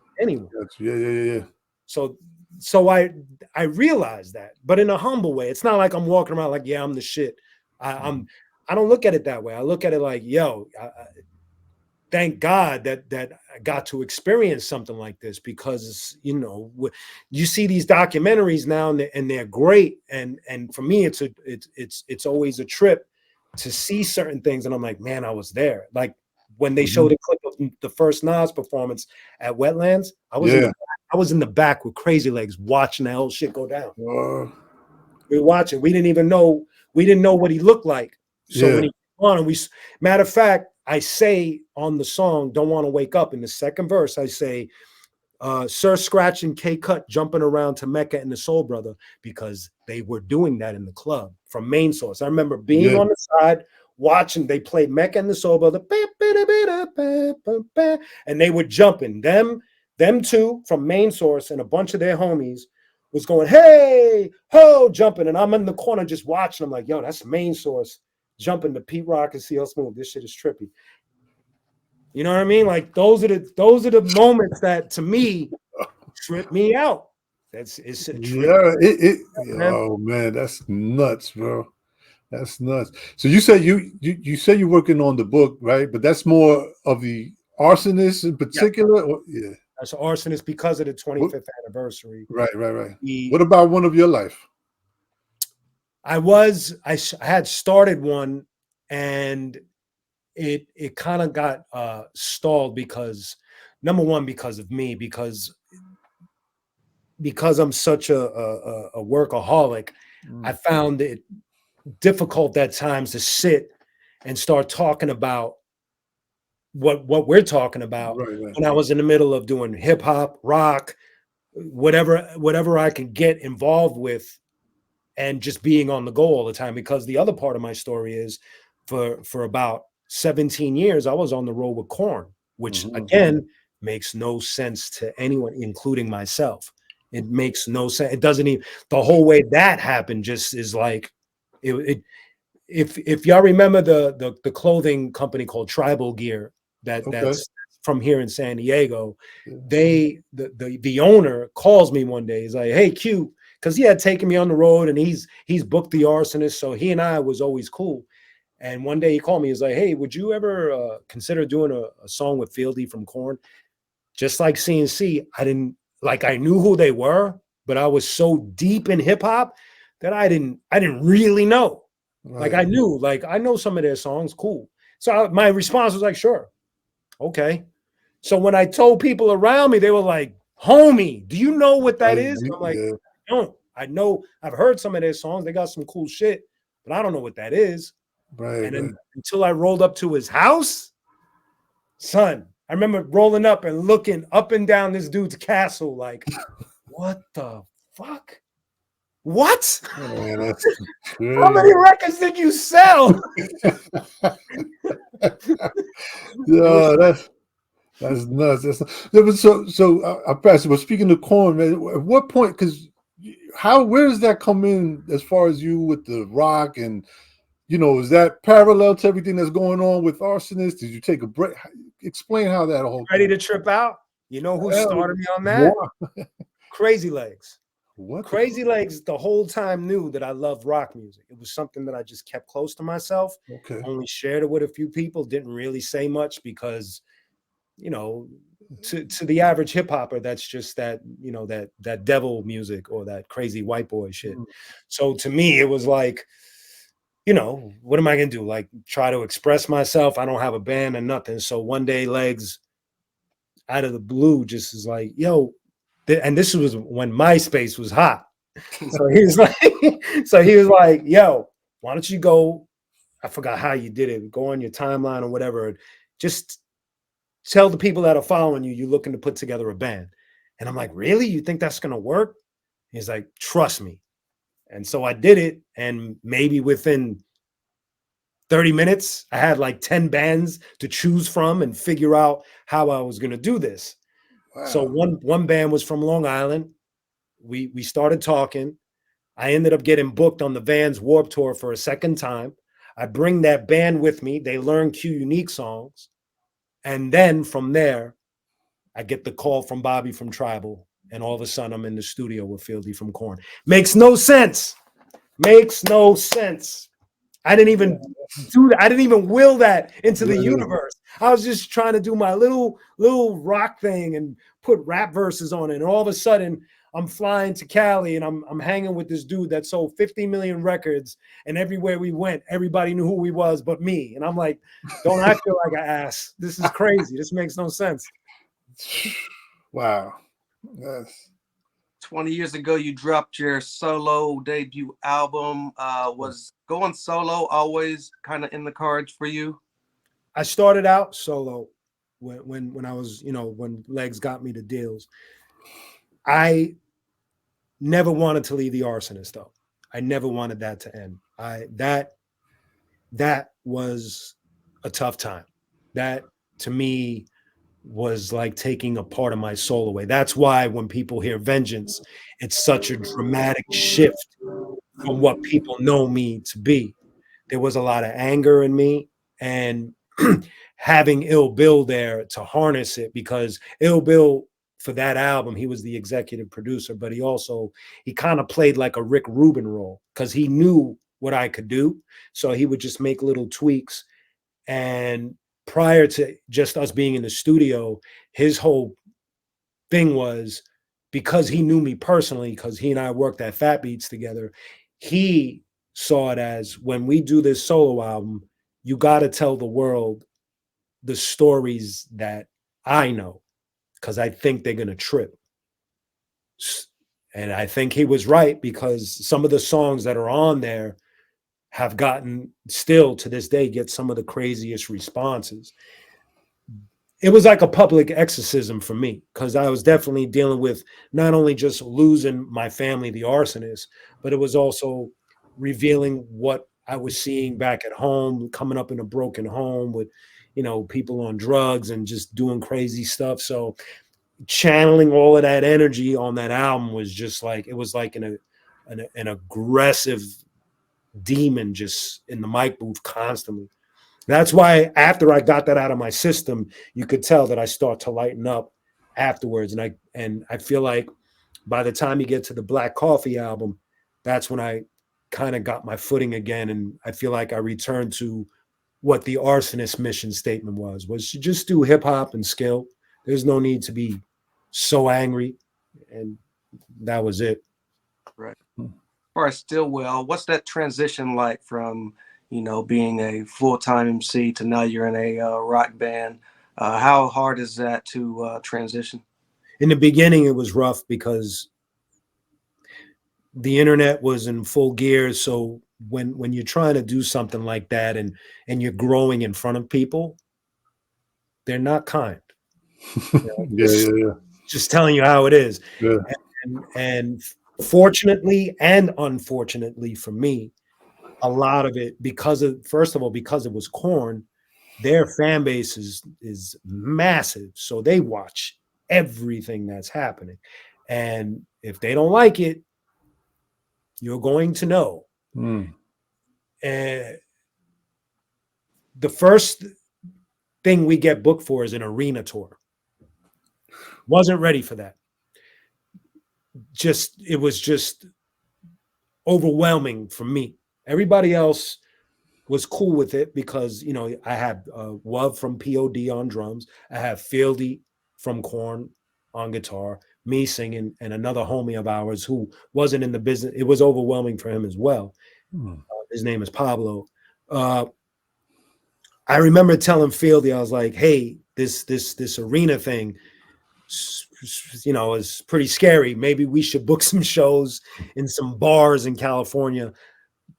Yeah. So I realized that, but in a humble way. It's not like I'm walking around like, yeah, I'm the shit. I don't look at it that way. I look at it like, yo, thank God that I got to experience something like this, because you know, you see these documentaries now and they're great, and for me it's always a trip to see certain things, and I'm like, man, I was there. Like when they showed a clip of the first Nas performance at Wetlands, I was in the back with Crazy Legs watching that whole shit go down. We were watching. We didn't know what he looked like. So when he came on, and matter of fact, I say on the song "Don't Want to Wake Up" in the second verse, I say, Sir Scratch and K Cut jumping around to Mecca and the Soul Brother, because they were doing that in the club from Main Source. I remember being on the side watching. They played Mecca and the Soul Brother, and they were jumping. Them two from Main Source and a bunch of their homies was going, hey, ho, jumping. And I'm in the corner just watching. I'm like, yo, that's Main Source jumping to Pete Rock and CL Smooth. This shit is trippy. You know what I mean? Like those are the moments that to me trip me out. It's a trip. Oh man, that's nuts, bro. That's nuts. So you say you say you're working on the book, right? But that's more of the Arsonists in particular? That's Arsonist because of the 25th anniversary. Right. What about One of Your Life? I had started one, and it kind of got stalled because, number one, because of me, because I'm such a workaholic. I found it difficult at times to sit and start talking about what we're talking about when I was in the middle of doing hip hop, rock, whatever I could get involved with, and just being on the go all the time. Because the other part of my story is for about 17 years, I was on the road with Korn, which again makes no sense to anyone, including myself. It makes no sense. It doesn't even, the whole way that happened just is like, if y'all remember the clothing company called Tribal Gear, that's from here in San Diego, the owner calls me one day. He's like, hey, Q, because he had taken me on the road and he's booked the Arsonist, so he and I was always cool. And one day he called me. He's like, hey, would you ever consider doing a song with Fieldy from Korn? Just like CNC, I knew who they were, but I was so deep in hip hop that I didn't really know. Like I know some of their songs, cool. So my response was like, sure, okay. So when I told people around me, they were like, homie, do you know what that is? I'm like, I don't. I know, I've heard some of their songs. They got some cool shit, but I don't know what that is. Until I rolled up to his house, son, I remember rolling up and looking up and down this dude's castle like, what the fuck? What? Man, how many records did you sell? Yeah, that's nuts. I passed it. But speaking of Korn, man, at what point? Because where does that come in as far as you with the rock, and is that parallel to everything that's going on with Arsonists? Did you take a break? Explain how that whole ready to trip out. You know who started me on that? Crazy Legs. Crazy Legs the whole time knew that I loved rock music. It was something that I just kept close to myself. Only shared it with a few people. Didn't really say much because, to the average hip hopper, that's just that, you know, that devil music or that crazy white boy shit. So to me, it was like, you know, what am I gonna do? Like try to express myself? I don't have a band and nothing. So one day, Legs out of the blue just is like, yo, and this was when MySpace was hot. So he was like, yo, why don't you go? I forgot how you did it. Go on your timeline or whatever. Just tell the people that are following you, you're looking to put together a band. And I'm like, really? You think that's going to work? He's like, trust me. And so I did it. And maybe within 30 minutes, I had like 10 bands to choose from and figure out how I was going to do this. Wow. So one band was from Long Island. We started talking. I ended up getting booked on the Vans Warped Tour for a second time. I bring that band with me. They learn Q Unique songs. And then from there, I get the call from Bobby from Tribal. And all of a sudden, I'm in the studio with Fieldy from Korn. Makes no sense. Makes no sense. I didn't even do that. I didn't even will that into the universe. I was just trying to do my little rock thing and put rap verses on it. And all of a sudden, I'm flying to Cali and I'm hanging with this dude that sold 50 million records. And everywhere we went, everybody knew who he was but me. And I'm like, don't I feel like an ass? This is crazy. This makes no sense. Wow. Yes. 20 years ago, you dropped your solo debut album. Was going solo always kind of in the cards for you? I started out solo when I was, you know, when Legs got me the deals. I never wanted to leave the Arsonists, though. I never wanted that to end. That was a tough time. That to me was like taking a part of my soul away. That's why when people hear Vengeance, it's such a dramatic shift from what people know me to be. There was a lot of anger in me, and having Ill Bill there to harness it, because Ill Bill, for that album, he was the executive producer, but he kind of played like a Rick Rubin role because he knew what I could do. So he would just make little tweaks. And prior to just us being in the studio, his whole thing was, because he knew me personally, because he and I worked at Fat Beats together, he saw it as, when we do this solo album, you got to tell the world the stories that I know, because I think they're going to trip. And I think he was right, because some of the songs that are on there have gotten, still to this day, get some of the craziest responses. It was like a public exorcism for me, because I was definitely dealing with not only just losing my family, the Arsonists, but it was also revealing what I was seeing back at home, coming up in a broken home with, you know, people on drugs and just doing crazy stuff. So channeling all of that energy on that album was just like, it was like an aggressive demon just in the mic booth constantly. That's why after I got that out of my system, you could tell that I start to lighten up afterwards. And I feel like by the time you get to the Black Coffee album, that's when I kind of got my footing again. And I feel like I returned to what the Arsonist mission statement was you just do hip hop and skill. There's no need to be so angry. And that was it. Right. As far as StillWell, what's that transition like from, you know, being a full-time MC to now you're in a rock band? How hard is that to transition? In the beginning, it was rough because the internet was in full gear. So when you're trying to do something like that and you're growing in front of people, they're not kind. You know, just telling you how it is. Yeah. And fortunately and unfortunately for me, a lot of it, first of all, because it was Korn, their fan base is massive. So they watch everything that's happening. And if they don't like it, you're going to know. And the first thing we get booked for is an arena tour. Wasn't ready for that. It was just overwhelming for me. Everybody else was cool with it because, you know, I had Wub from POD on drums. I have Fieldy from Korn on guitar, me singing, and another homie of ours who wasn't in the business. It was overwhelming for him as well. His name is Pablo. I remember telling Fieldy, I was like, hey, this arena thing, you know, is pretty scary. Maybe we should book some shows in some bars in California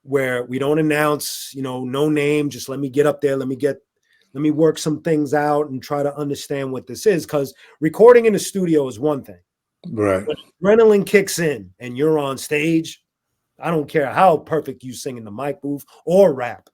where we don't announce, you know, no name, just let me get up there, let me work some things out and try to understand what this is. Because recording in the studio is one thing. Right. When adrenaline kicks in and you're on stage, I don't care how perfect you sing in the mic booth or rap.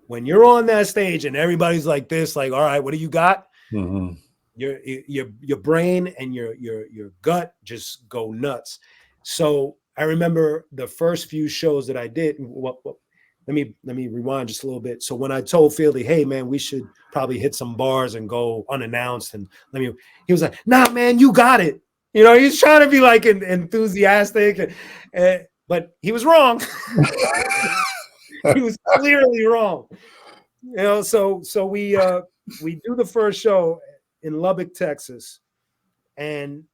When you're on that stage and everybody's like this, like, all right, what do you got? Mm-hmm. Your brain and your gut just go nuts. So I remember the first few shows that I did. Let me rewind just a little bit. So when I told Fieldy, hey man, we should probably hit some bars and go unannounced, and he was like, nah man, you got it. You know, he's trying to be like enthusiastic, but he was wrong. He was clearly wrong. You know, so we do the first show in Lubbock, Texas, and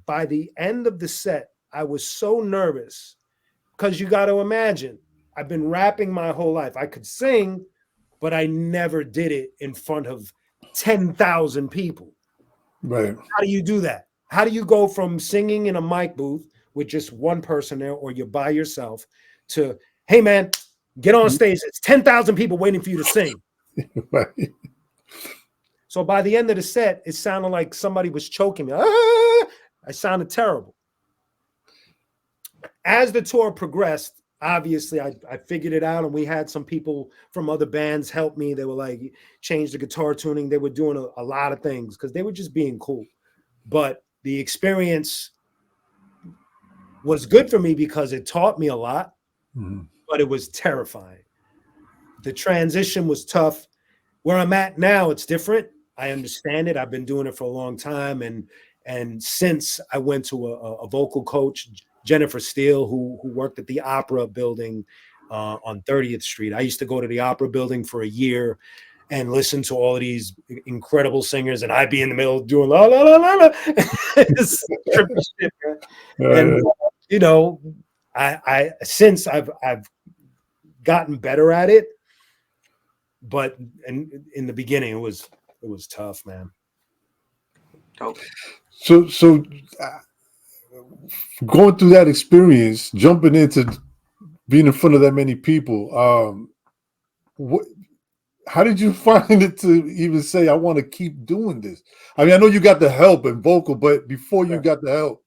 by the end of the set, I was so nervous because you got to imagine, I've been rapping my whole life. I could sing, but I never did it in front of 10,000 people. Right. How do you do that? How do you go from singing in a mic booth with just one person there, or you're by yourself, to, hey man, get on stage. It's 10,000 people waiting for you to sing. Right. So by the end of the set, it sounded like somebody was choking me. I sounded terrible. As the tour progressed, obviously I figured it out, and we had some people from other bands help me. They were like, change the guitar tuning. They were doing a lot of things because they were just being cool. But the experience was good for me because it taught me a lot, but it was terrifying. The transition was tough. Where I'm at now, it's different. I understand it. I've been doing it for a long time. And since I went to a vocal coach, Jennifer Steele, who worked at the Opera building on 30th Street. I used to go to the Opera building for a year and listen to all of these incredible singers, and I'd be in the middle doing la la la la la. It's trippy shit, man. And you know, I since I've gotten better at it, but in the beginning it was tough, man. So going through that experience, jumping into being in front of that many people, how did you find it to even say, I want to keep doing this? I mean, I know you got the help and vocal, but before you got the help,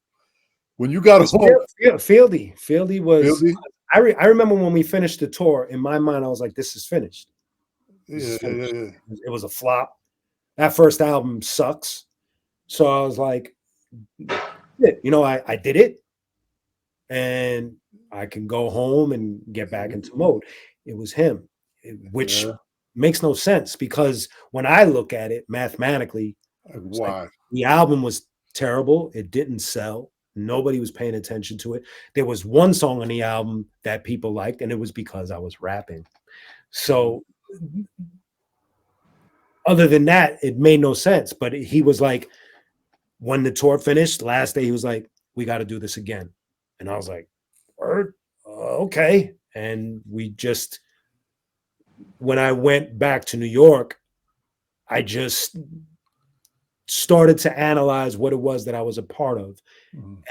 when you got home, Fieldy was. Fieldy? I remember when we finished the tour. In my mind, I was like, "This is finished." Yeah. It was a flop. That first album sucks. So I was like, you know, I did it, and I can go home and get back into mode. It was him, which makes no sense because when I look at it mathematically, why? The album was terrible. It didn't sell. Nobody was paying attention to it. There was one song on the album that people liked, and it was because I was rapping. So other than that, it made no sense. But he was like, when the tour finished, last day, he was like, we got to do this again. And I was like, okay. And we just, when I went back to New York, I just started to analyze what it was that I was a part of.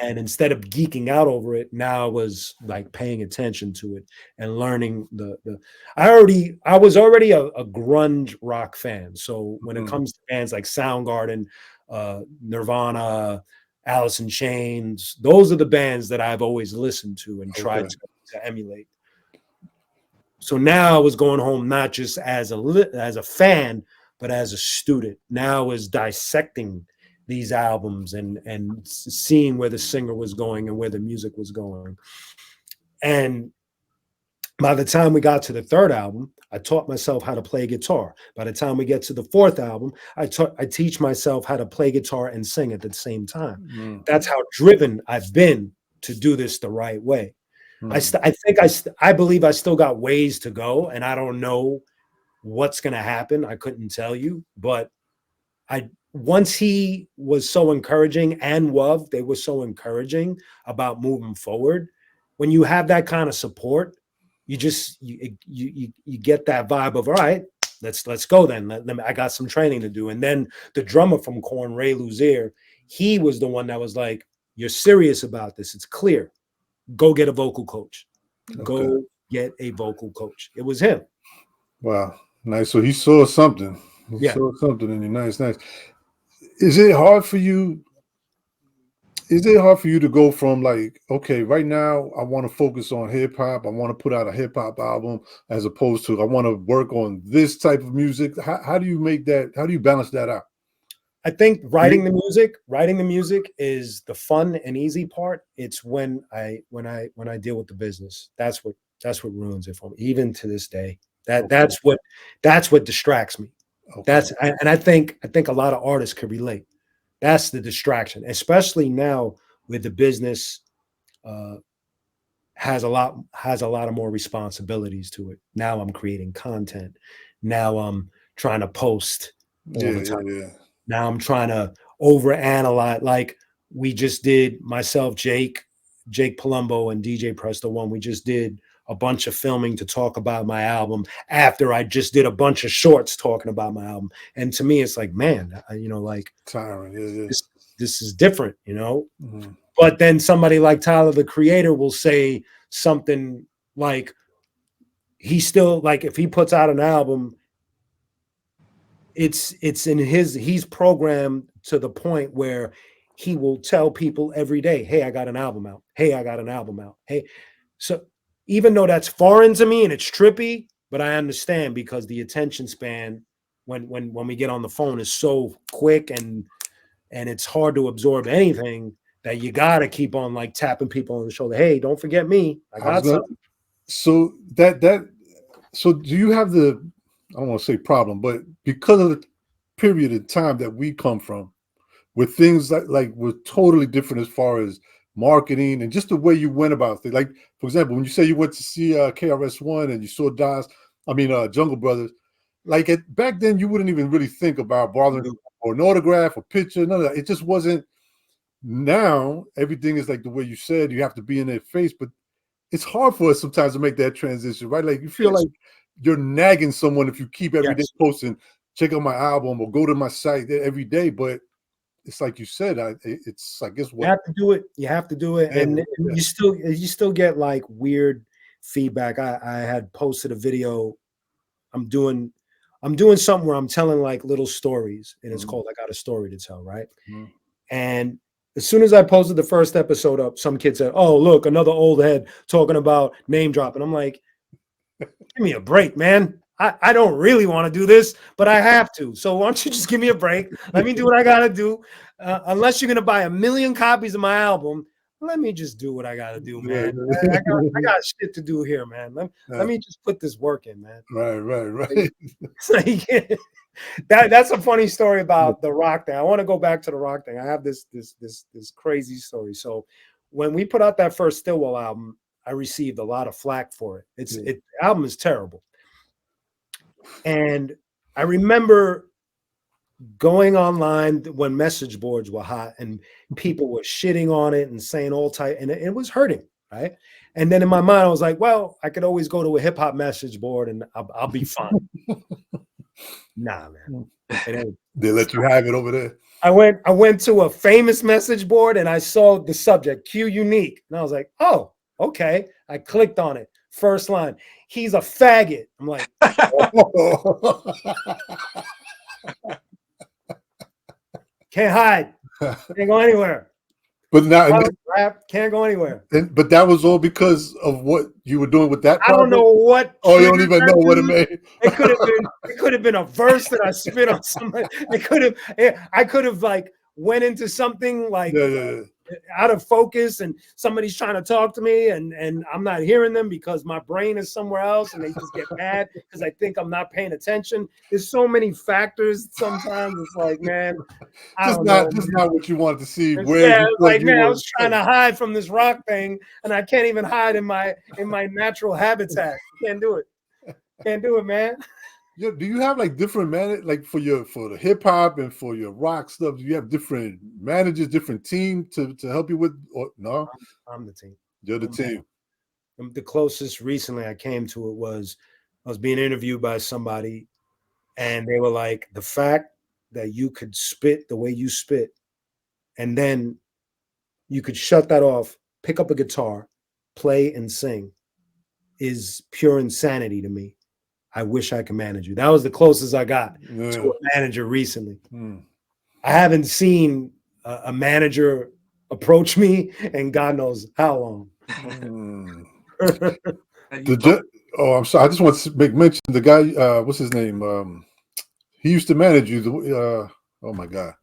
And instead of geeking out over it, now I was like paying attention to it and learning I was already a grunge rock fan. So when it comes to bands like Soundgarden, Nirvana, Alice in Chains, those are the bands that I've always listened to and tried to emulate. So now I was going home not just as a fan, but as a student. Now I was dissecting these albums and seeing where the singer was going and where the music was going. And by the time we got to the third album, I taught myself how to play guitar. By the time we get to the fourth album, I teach myself how to play guitar and sing at the same time. That's how driven I've been to do this the right way. I believe I still got ways to go, and I don't know what's going to happen. I couldn't tell you, but once he was so encouraging, and WUV, they were so encouraging about moving forward. When you have that kind of support, you just you get that vibe of, all right, let's go then. I got some training to do. And then the drummer from Korn, Ray Luzier, he was the one that was like, you're serious about this. It's clear. Go get a vocal coach. Okay. Go get a vocal coach. It was him. Wow. Nice. So he saw something. He saw something in you. Nice. Is it hard for you? Is it hard for you to go from like, okay, right now I want to focus on hip hop. I want to put out a hip hop album, as opposed to I want to work on this type of music. How do you make that? How do you balance that out? I think writing the music is the fun and easy part. It's when I deal with the business. That's what ruins it for me, even to this day. That's what distracts me. Okay. I think a lot of artists could relate. That's the distraction, especially now with the business has a lot of more responsibilities to it. Now I'm creating content. Now I'm trying to post all the time. Yeah. Now I'm trying to overanalyze. Like we just did, myself, Jake Palumbo, and DJ Presto One. We just did a bunch of filming to talk about my album after I just did a bunch of shorts talking about my album. And to me, it's like, man, like tiring. Yeah. This is different, Mm-hmm. But then somebody like Tyler, the Creator, will say something like, he's still like, if he puts out an album, it's in he's programmed to the point where he will tell people every day, hey, I got an album out. Hey, I got an album out. Hey, so even though that's foreign to me and it's trippy, but I understand, because the attention span when we get on the phone is so quick and it's hard to absorb anything, that you got to keep on like tapping people on the shoulder. Hey, don't forget me. I got something. So so do you have the, I don't want to say problem, but because of the period of time that we come from, with things like we're totally different as far as marketing and just the way you went about things. Like, for example, when you say you went to see KRS-One and you saw Jungle Brothers, like back then you wouldn't even really think about bothering or an autograph or picture, none of that. It just wasn't. Now everything is like the way you said, you have to be in their face, but it's hard for us sometimes to make that transition, right? Like you feel like you're nagging someone if you keep every day posting, check out my album or go to my site every day, but it's like you said, it's I guess what you have to do it. And you still get like weird feedback. I had posted a video. I'm doing something where I'm telling like little stories, and it's called I Got a Story to Tell, right? And as soon as I posted the first episode up, some kid said, oh, look, another old head talking about name dropping. I'm like, give me a break, man. I don't really want to do this, but I have to. So why don't you just give me a break? Let me do what I got to do. Unless you're going to buy 1 million copies of my album, let me just do what I got to do, man. I got shit to do here, man. Let me just put this work in, man. Right. That's a funny story about the rock thing. I want to go back to the rock thing. I have this crazy story. So when we put out that first StillWell album, I received a lot of flack for it. The album is terrible. And I remember going online when message boards were hot and people were shitting on it and saying all type, and it was hurting, right? And then in my mind, I was like, well, I could always go to a hip hop message board and I'll be fine. Nah, man. They let you have it over there. I went to a famous message board and I saw the subject, Q Unique. And I was like, oh, okay. I clicked on it. First line, he's a faggot. I'm like, can't hide. Can't go anywhere. But now can't go anywhere. But that was all because of what you were doing with that project? I don't know what. Oh, you don't even know what it made. It could have been a verse that I spit on somebody. I could have like went into something like out of focus, and somebody's trying to talk to me, and I'm not hearing them because my brain is somewhere else, and they just get mad because I think I'm not paying attention. There's so many factors. Sometimes it's like, man, just not what you wanted to see. I was trying to hide from this rock thing, and I can't even hide in my natural habitat. Can't do it, man. Yeah, do you have like different like for the hip hop and for your rock stuff? Do you have different managers, different team to help you with? Or no, I'm the team. you're the team. The closest recently I came to it was I was being interviewed by somebody, and they were like, the fact that you could spit the way you spit, and then you could shut that off, pick up a guitar, play and sing, is pure insanity to me. I wish I could manage you. That was the closest I got to a manager recently. I haven't seen a manager approach me in God knows how long. I'm sorry. I just want to make mention the guy. What's his name? He used to manage you. Oh my God!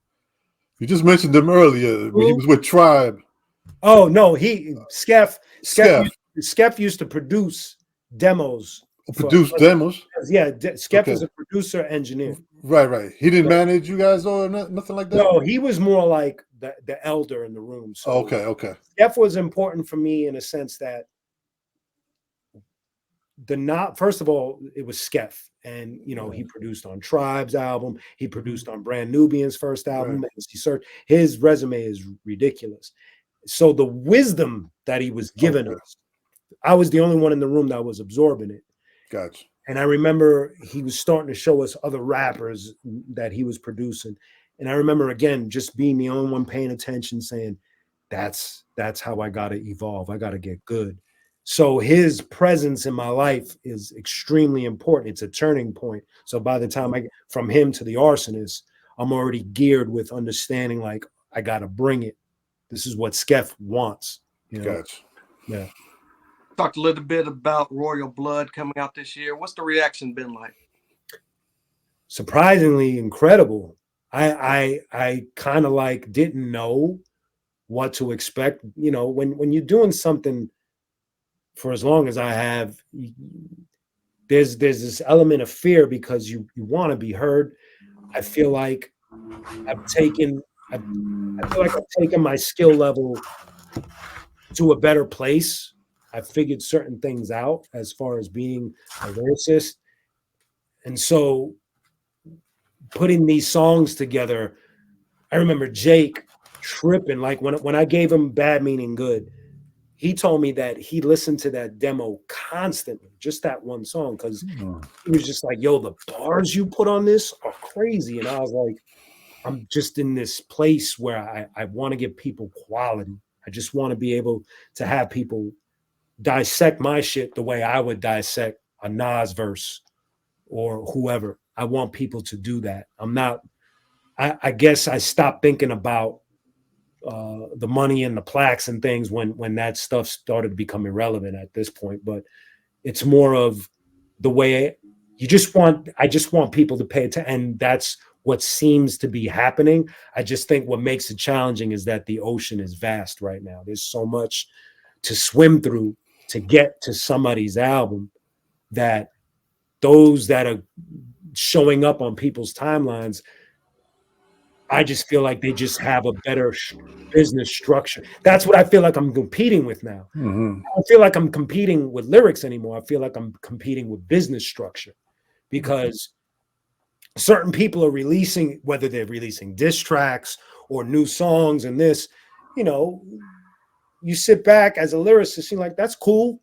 You just mentioned him earlier when he was with Tribe. Oh no, Skeff used to produce demos. Demos. Yeah, Skeff is a producer engineer. Right. He didn't manage you guys or nothing like that. No, he was more like the elder in the room. So okay. Skeff was important for me in a sense that first of all, it was Skeff, and he produced on Tribe's album. He produced on Brand Nubian's first album. Right. His resume is ridiculous. So the wisdom that he was giving us, I was the only one in the room that was absorbing it. Gotcha. And I remember he was starting to show us other rappers that he was producing. And I remember, again, just being the only one paying attention, saying, that's how I got to evolve. I got to get good. So his presence in my life is extremely important. It's a turning point. So by the time I get from him to the Arsonists, I'm already geared with understanding, like, I got to bring it. This is what Skeff wants. Gotcha. Yeah. Talked a little bit about Royal Blood coming out this year. What's the reaction been like? Surprisingly incredible. I kind of like didn't know what to expect. When you're doing something for as long as I have, there's this element of fear because you want to be heard. I feel like I've taken my skill level to a better place. I figured certain things out as far as being a lyricist. And so putting these songs together, I remember Jake tripping. Like when I gave him Bad Meaning Good, he told me that he listened to that demo constantly, just that one song, because he was just like, yo, the bars you put on this are crazy. And I was like, I'm just in this place where I want to give people quality. I just want to be able to have people dissect my shit the way I would dissect a Nas verse or whoever. I want people to do that. I guess I stopped thinking about the money and the plaques and things when that stuff started to become irrelevant at this point. But it's more of the way I just want people to pay attention. And that's what seems to be happening. I just think what makes it challenging is that the ocean is vast right now. There's so much to swim through to get to somebody's album that those that are showing up on people's timelines, I just feel like they just have a better business structure. That's what I feel like I'm competing with now. I don't feel like I'm competing with lyrics anymore. I feel like I'm competing with business structure because certain people are releasing, whether they're releasing diss tracks or new songs and this, you sit back as a lyricist, you're like, that's cool.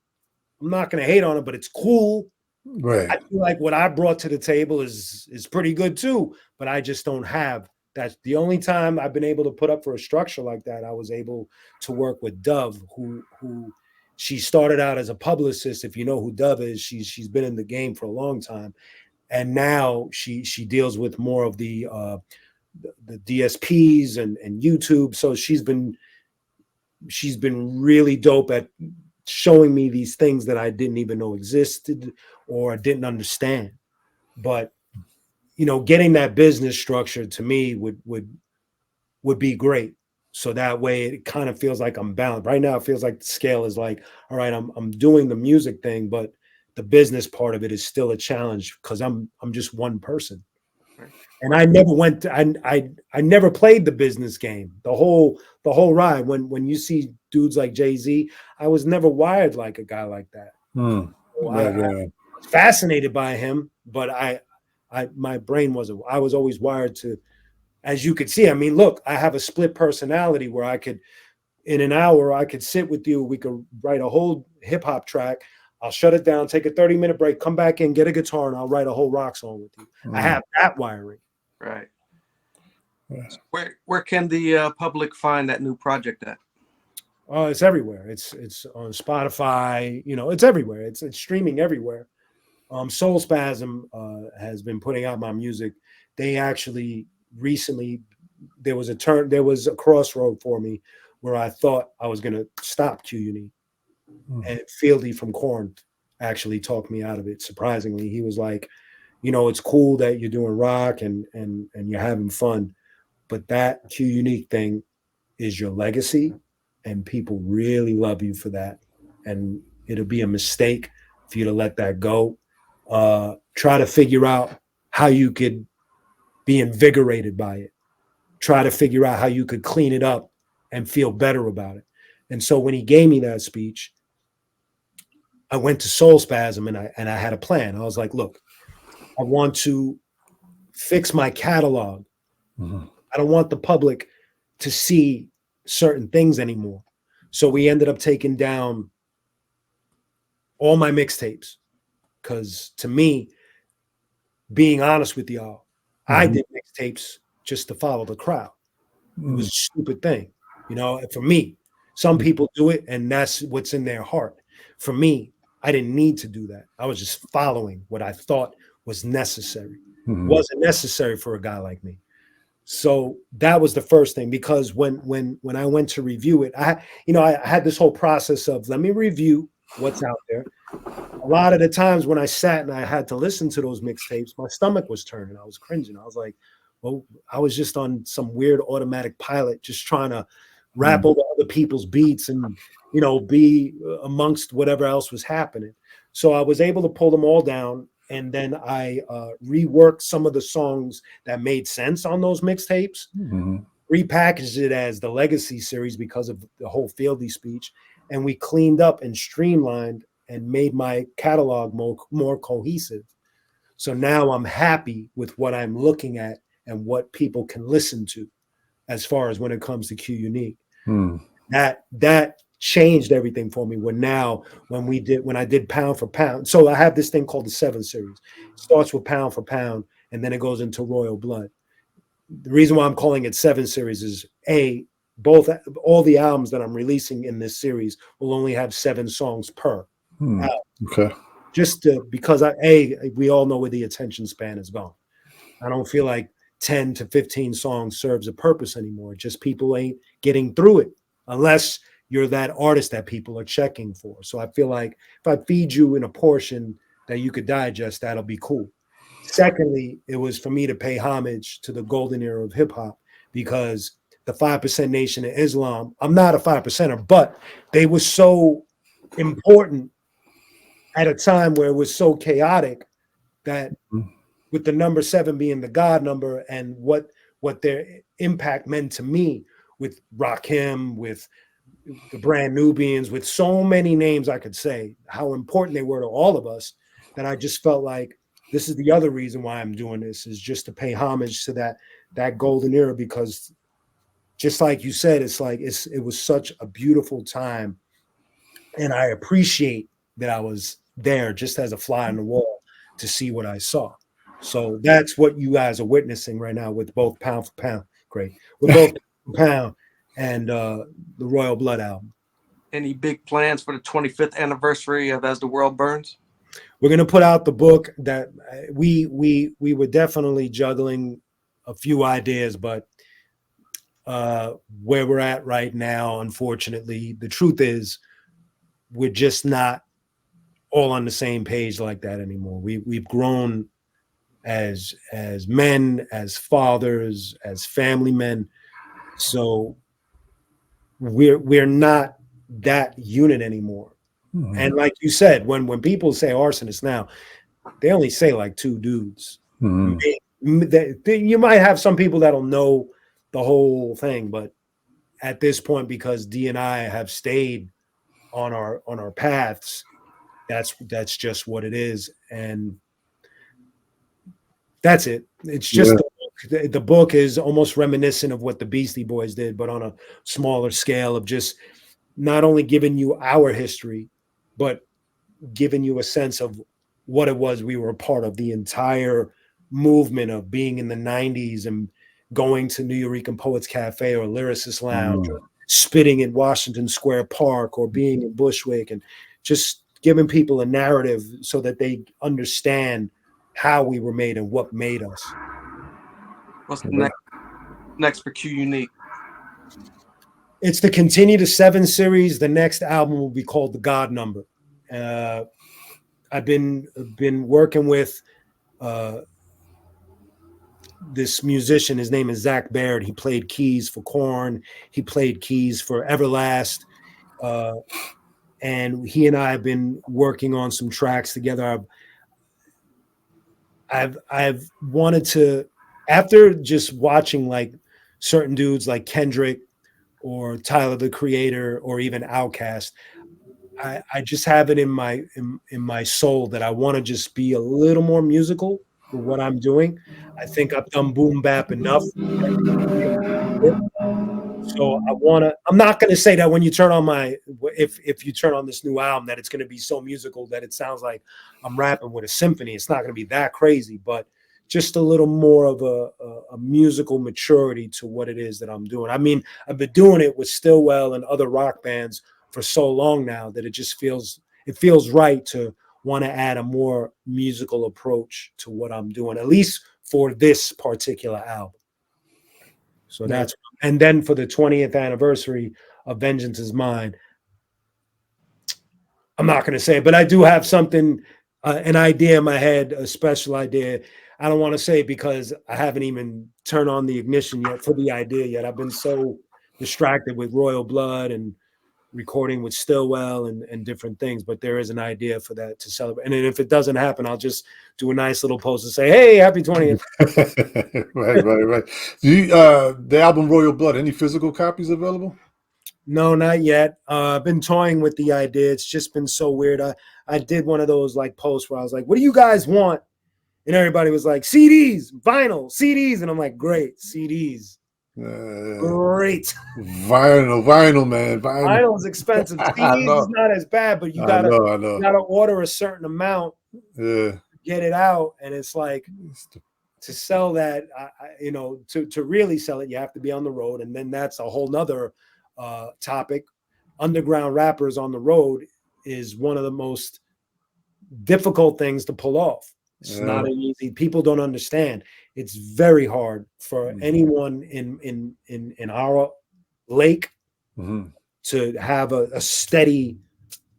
I'm not going to hate on it, but it's cool. Right. I feel like what I brought to the table is pretty good too, but I just don't have. That's the only time I've been able to put up for a structure like that. I was able to work with Dove, who she started out as a publicist. If you know who Dove is, she's been in the game for a long time, and now she deals with more of the DSPs and YouTube. So she's been really dope at showing me these things that I didn't even know existed or didn't understand. But getting that business structure to me would be great. So that way it kind of feels like I'm bound. Right now it feels like the scale is like, all right, I'm doing the music thing, but the business part of it is still a challenge because I'm just one person. Right. And I never went to, I never played the business game, the whole ride. When you see dudes like Jay-Z, I was never wired like a guy like that. So I was fascinated by him, but my brain wasn't. I was always wired to, as you could see. I mean, look, I have a split personality where I could, in an hour, I could sit with you. We could write a whole hip hop track. I'll shut it down, take a 30-minute break, come back in, get a guitar, and I'll write a whole rock song with you. I have that wiring. Right. So where can the public find that new project at? It's everywhere. It's on Spotify. You know, it's everywhere. It's streaming everywhere. Soul Spasm has been putting out my music. They actually recently, there was a crossroad for me where I thought I was going to stop Q Unique. And Fieldy from Korn actually talked me out of it. Surprisingly, he was like, you know, it's cool that you're doing rock and you're having fun, but that Q Unique thing is your legacy, and people really love you for that. And it'll be a mistake for you to let that go. Try to figure out how you could be invigorated by it. Try to figure out how you could clean it up and feel better about it. And so when he gave me that speech, I went to Soul Spasm and I had a plan. I was like, look, I want to fix my catalog. I don't want the public to see certain things anymore. So we ended up taking down all my mixtapes, because to me, being honest with y'all, I did mixtapes just to follow the crowd. It was a stupid thing, you know. For me, some people do it and that's what's in their heart. For me, I didn't need to do that. I was just following what I thought was necessary. It wasn't necessary for a guy like me. So that was the first thing, because when I went to review it, I had this whole process of, let me review what's out there. A lot of the times when I sat and I had to listen to those mixtapes, my stomach was turning. I was cringing. I was like, well, I was just on some weird automatic pilot, just trying to rap over other people's beats and, you know, be amongst whatever else was happening. So I was able to pull them all down. And then I reworked some of the songs that made sense on those mixtapes, repackaged it as the Legacy series because of the whole Fieldy speech. And we cleaned up and streamlined and made my catalog more cohesive. So now I'm happy with what I'm looking at and what people can listen to as far as when it comes to Q Unique. That changed everything for me. When I did Pound for Pound. So I have this thing called the 7 series. It starts with Pound for Pound and then it goes into Royal Blood. The reason why I'm calling it 7 series is all the albums that I'm releasing in this series will only have 7 songs per album. Okay. Just because we all know where the attention span is gone. I don't feel like 10 to 15 songs serves a purpose anymore. Just people ain't getting through it unless you're that artist that people are checking for. So I feel like if I feed you in a portion that you could digest, that'll be cool. Secondly, it was for me to pay homage to the golden era of hip hop, because the 5% Nation of Islam, I'm not a 5%er, but they were so important at a time where it was so chaotic that with the number 7 being the God number and what their impact meant to me with Rakim, with the Brand Nubians, with so many names I could say, how important they were to all of us, that I just felt like this is the other reason why I'm doing this, is just to pay homage to that golden era, because just like you said, it was such a beautiful time. And I appreciate that I was there just as a fly on the wall to see what I saw. So that's what you guys are witnessing right now with both Pound for Pound. Great. With both Pound and the Royal Blood album. Any big plans for the 25th anniversary of As the World Burns? We're going to put out the book. That we were definitely juggling a few ideas, but where we're at right now, unfortunately, the truth is we're just not all on the same page like that anymore. We've grown as men, as fathers, as family men. So we're not that unit anymore. And like you said, when people say arsonists now, they only say like 2 dudes. You might have some people that'll know the whole thing, but at this point, because D and I have stayed on our paths, that's just what it is. And That's it. It's just the book is almost reminiscent of what the Beastie Boys did, but on a smaller scale of just not only giving you our history, but giving you a sense of what it was we were a part of, the entire movement of being in the 90s and going to New Eurekan Poets Cafe or Lyricist Lounge or spitting in Washington Square Park or being in Bushwick, and just giving people a narrative so that they understand how we were made and what made us. What's the next for Q Unique? It's the Continue to 7 series. The next album will be called The God Number. I've been working with this musician. His name is Zach Baird. He played keys for Korn. He played keys for Everlast. And he and I have been working on some tracks together. I've wanted to, after just watching like certain dudes like Kendrick or Tyler the Creator or even Outkast, I just have it in my soul that I want to just be a little more musical for what I'm doing. I think I've done boom bap enough. So I'm not going to say that when you turn on if you turn on this new album, that it's going to be so musical that it sounds like I'm rapping with a symphony. It's not going to be that crazy, but just a little more of a musical maturity to what it is that I'm doing. I mean, I've been doing it with StillWell and other rock bands for so long now that it feels right to want to add a more musical approach to what I'm doing, at least for this particular album. So that's, and then for the 20th anniversary of Vengeance Is Mine, I'm not going to say it, but I do have something, an idea in my head, a special idea. I don't want to say it because I haven't even turned on the ignition yet for the idea yet. I've been so distracted with Royal Blood and recording with Stillwell and different things, but there is an idea for that to celebrate. And if it doesn't happen, I'll just do a nice little post and say, hey, happy 20th. Right. The album Royal Blood, any physical copies available? No, not yet. I've been toying with the idea. It's just been so weird. I did one of those like posts where I was like, what do you guys want? And everybody was like, CDs, vinyl, CDs. And I'm like, great, CDs. Great. Vinyl, man. Vinyl is expensive. CDs is not as bad, but you gotta order a certain amount to get it out. And it's like, to sell that, to really sell it, you have to be on the road. And then that's a whole nother topic. Underground rappers on the road is one of the most difficult things to pull off. It's not easy. People don't understand. It's very hard for anyone in our lake to have a steady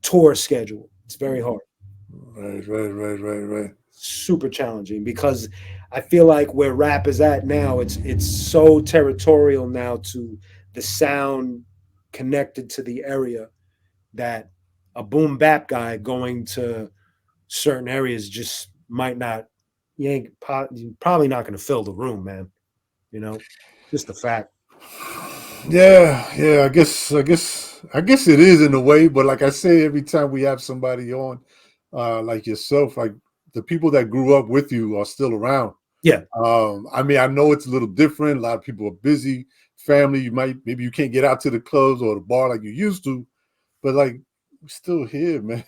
tour schedule. It's very hard. Right. Super challenging because I feel like where rap is at now, it's so territorial now to the sound connected to the area that a boom bap guy going to certain areas just might not, you're probably not going to fill the room, man. Just a fact. Yeah. I guess it is in a way, but like I say, every time we have somebody on, like yourself, like the people that grew up with you are still around. Yeah. I mean, I know it's a little different. A lot of people are busy, family. Maybe you can't get out to the clubs or the bar like you used to, but like we're still here, man.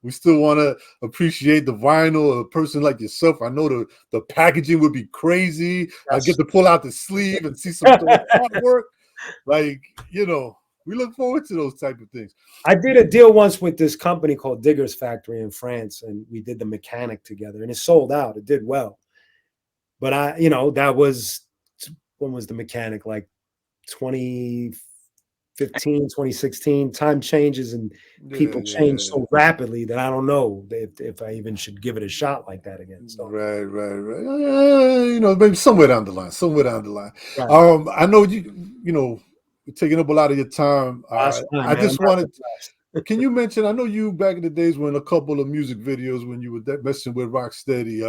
We still want to appreciate the vinyl. A person like yourself, I know the packaging would be crazy. Yes. I get to pull out the sleeve and see some artwork. Like, we look forward to those type of things. I did a deal once with this company called Digger's Factory in France, and we did the mechanic together, and it sold out. It did well. But that was, when was the mechanic? Like 2015, 2016. Time changes and people change so rapidly that I don't know if I even should give it a shot like that again. So. Right. Maybe somewhere down the line. Right. I know you're taking up a lot of your time. I just wanted. Can you mention? I know you back in the days when a couple of music videos when you were messing with Rocksteady.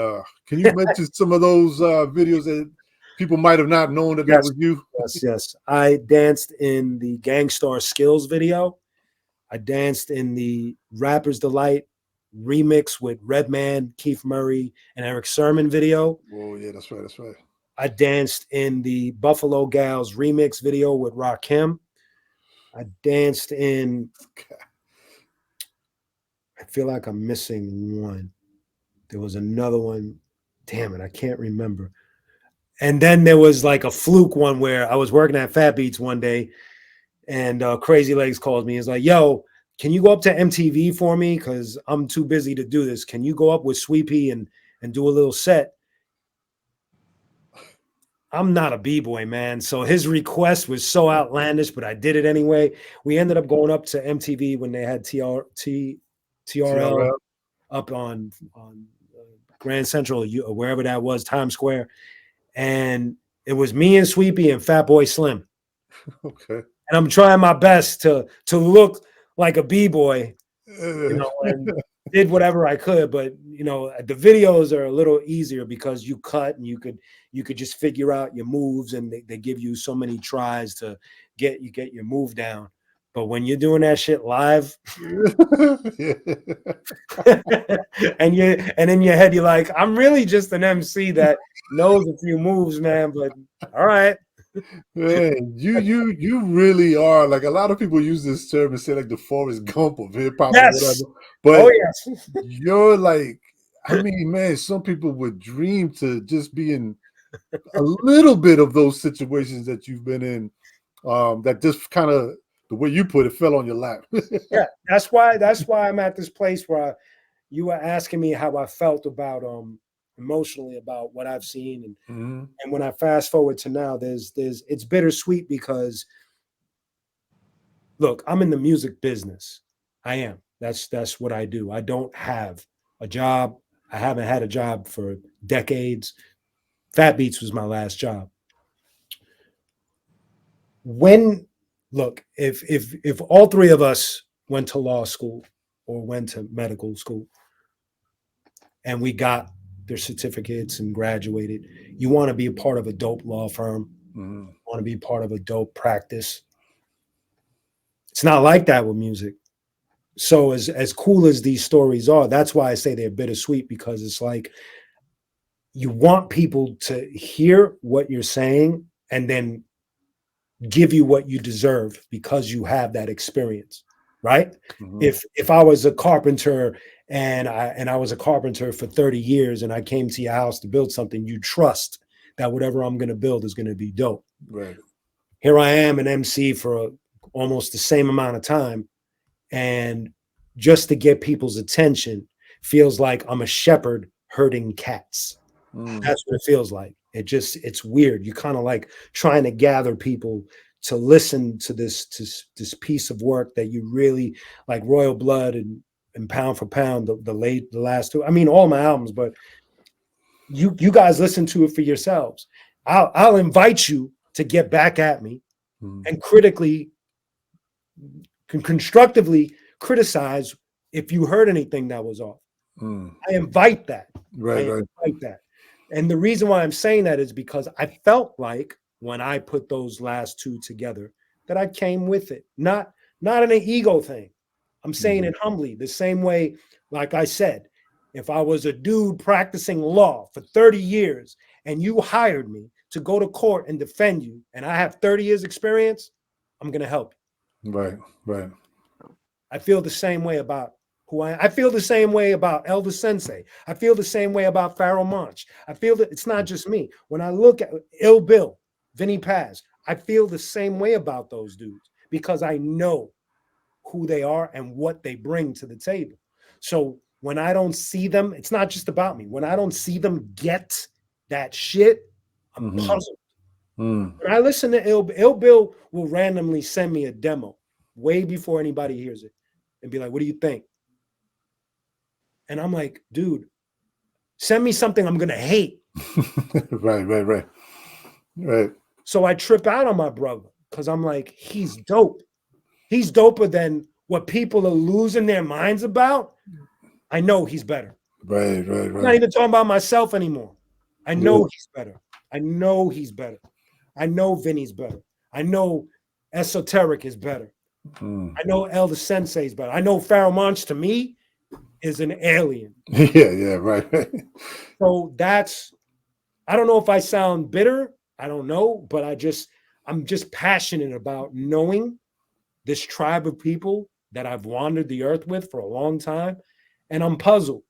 Can you mention some of those videos that people might have not known that was you? Yes. I danced in the Gangstar Skills video. I danced in the Rapper's Delight remix with Redman, Keith Murray, and Eric Sermon video. Oh yeah, that's right. That's right. I danced in the Buffalo Gals remix video with Rakim. I danced in. I feel like I'm missing one. There was another one. Damn it, I can't remember. And then there was like a fluke one where I was working at Fat Beats one day, and Crazy Legs calls me. He's like, "Yo, can you go up to MTV for me? Because I'm too busy to do this. Can you go up with Sweepy and do a little set?" I'm not a b-boy, man. So his request was so outlandish, but I did it anyway. We ended up going up to MTV when they had TRL up on Grand Central, or wherever that was, Times Square. And it was me and Sweepy and Fatboy Slim. Okay. And I'm trying my best to look like a b-boy, you know, and did whatever I could. But, you know, the videos are a little easier because you cut and you could just figure out your moves, and they give you so many tries to get your move down. But when you're doing that shit live, and in your head you're like, I'm really just an MC that knows a few moves, man. But all right, man, you really are, like, a lot of people use this term and say like the Forrest Gump of hip hop, yes, or whatever. But oh yes, you're like, I mean, man, some people would dream to just be in a little bit of those situations that you've been in. That just kind of, the way you put it, fell on your lap. yeah. That's why I'm at this place where you were asking me how I felt about emotionally about what I've seen, and and when I fast forward to now, it's bittersweet because look, I'm in the music business. I am. That's what I do. I don't have a job. I haven't had a job for decades. Fat Beats was my last job. If all three of us went to law school or went to medical school and we got their certificates and graduated, you want to be a part of a dope law firm, want to be part of a dope practice. It's not like that with music. So as cool as these stories are, that's why I say they're bittersweet, because it's like you want people to hear what you're saying and then give you what you deserve because you have that experience, right? If I was a carpenter and I was a carpenter for 30 years and I came to your house to build something, you trust that whatever I'm going to build is going to be dope. Right. Here I am, an MC for almost the same amount of time, and just to get people's attention feels like I'm a shepherd herding cats. That's what it feels like. It's weird. You kind of like trying to gather people to listen to this piece of work that you really like. Royal Blood and Pound for Pound, the last two. I mean, all my albums, but you guys listen to it for yourselves. I'll invite you to get back at me and constructively criticize if you heard anything that was off. I invite that. Right. Invite that. And the reason why I'm saying that is because I felt like when I put those last two together that I came with it. Not an ego thing. I'm saying it humbly, the same way, like I said, if I was a dude practicing law for 30 years and you hired me to go to court and defend you, and I have 30 years experience, I'm going to help you. Right. I feel the same way about who I feel the same way about Elder Sensei. I feel the same way about Pharoah Monch. I feel that it's not just me. When I look at Ill Bill, Vinny Paz, I feel the same way about those dudes because I know who they are and what they bring to the table. So when I don't see them, it's not just about me. When I don't see them get that shit, I'm puzzled. When I listen to Ill Bill will randomly send me a demo way before anybody hears it and be like, what do you think? And I'm like, dude, send me something I'm going to hate. Right. So I trip out on my brother because I'm like, he's dope. He's doper than what people are losing their minds about. I know he's better. Right. I'm not even talking about myself anymore. I know he's better. I know he's better. I know Vinny's better. I know Esoteric is better. I know Elder Sensei is better. I know Pharoah Monch, to me, is an alien. Yeah, right. So I don't know if I sound bitter. I don't know, but I'm just passionate about knowing this tribe of people that I've wandered the earth with for a long time. And I'm puzzled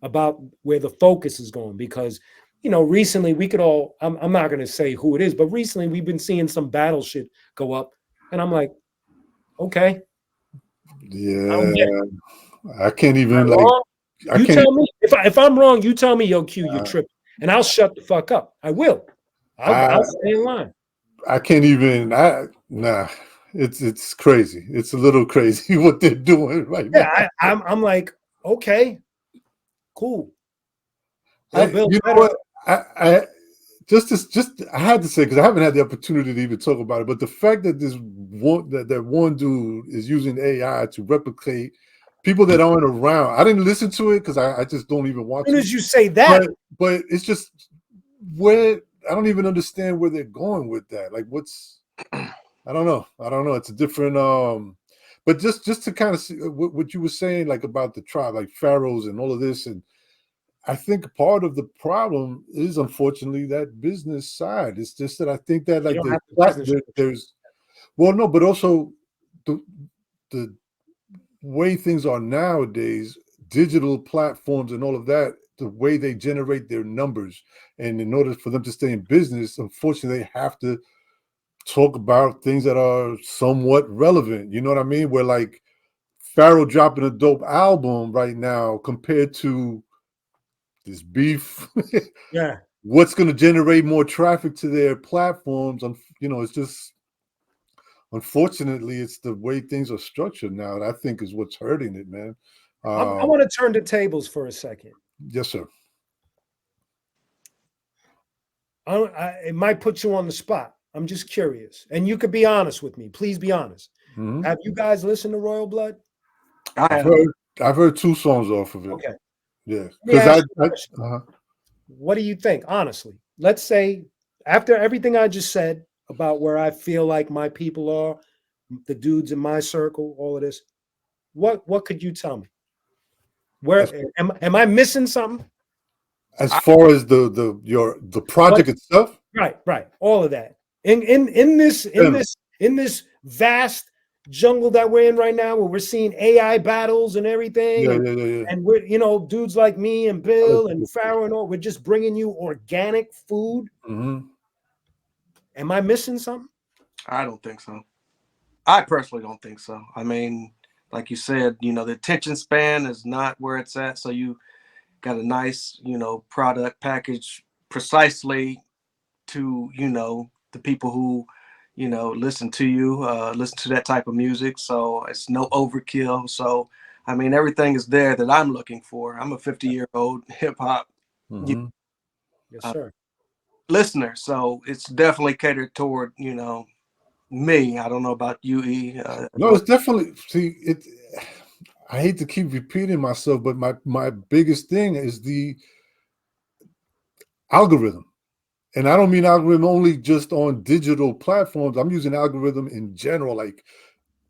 about where the focus is going because, recently I'm not going to say who it is, but recently we've been seeing some battle shit go up. And I'm like, okay, I don't get it. Yeah, I can't Am I even wrong? I You can't. tell me if I'm wrong. You tell me, yo, Q, you're tripping, and I'll shut the fuck up. I will. I'll stay in line. I can't even. Nah. It's crazy. It's a little crazy what they're doing right now. Yeah, I'm like, okay, cool. They'll build You know better. what? I just I had to say because I haven't had the opportunity to even talk about it. But the fact that that one dude is using AI to replicate people that aren't around. I didn't listen to it because I just don't even want As soon to. as you say that, But it's just where I don't even understand where they're going with that. Like what's I don't know. It's a different but just to kind of see what you were saying like about the tribe, like pharaohs and all of this, and I think part of the problem is unfortunately that business side. It's just that I think that you like don't have the business. there's well no, but also the the way things are nowadays, digital platforms and all of that, the way they generate their numbers, and in order for them to stay in business, unfortunately, they have to talk about things that are somewhat relevant. You know what I mean? Where like Pharaoh dropping a dope album right now compared to this beef. Yeah, What's going to generate more traffic to their platforms? It's just unfortunately it's the way things are structured now that I think is what's hurting it, man. I want to turn the tables for a second. Yes, sir. It might put you on the spot. I'm just curious, and you could be honest with me. Please be honest. Mm-hmm. Have you guys listened to Royal Blood? I've heard 2 songs off of it. Okay. Yeah, Let me because ask you a question. What do you think, honestly? Let's say after everything I just said about where I feel like my people are, the dudes in my circle, all of this, what could you tell me? Where am I missing something? as far as the project itself, Right, all of that. In this vast jungle that we're in right now, where we're seeing AI battles and everything, yeah. and we're dudes like me and Bill and Farrah and all, we're just bringing you organic food. Mm-hmm. Am I missing something? I don't think so. I personally don't think so. I mean, like you said, the attention span is not where it's at. So you got a nice, product package precisely to, the people who, listen to you, listen to that type of music. So it's no overkill. So, I mean, everything is there that I'm looking for. I'm a 50-year-old hip hop Mm-hmm. Yes, sir. listener. So it's definitely catered toward, me. I don't know about you, E. No, it's definitely see it. I hate to keep repeating myself, but my biggest thing is the algorithm. And I don't mean algorithm only just on digital platforms. I'm using algorithm in general, like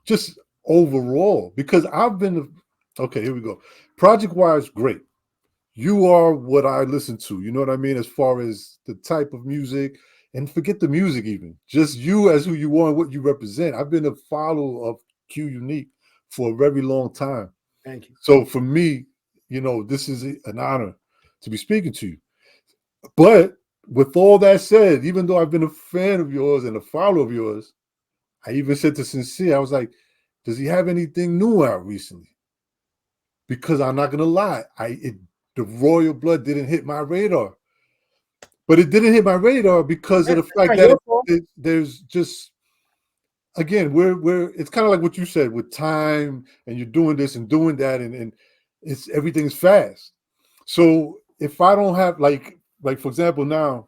just overall, because okay, here we go. Project Wise, great. You are what I listen to. You know what I mean? As far as the type of music, and forget the music even. Just you as who you are and what you represent. I've been a follower of Q Unique for a very long time. Thank you. So for me, this is an honor to be speaking to you. But with all that said, even though I've been a fan of yours and a follower of yours, I even said to Sincere, I was like, does he have anything new out recently? Because I'm not gonna lie, the Royal Blood didn't hit my radar. But it didn't hit my radar because of the fact that there's just again, it's kind of like what you said with time and you're doing this and doing that, and it's everything's fast. So if I don't have like for example now,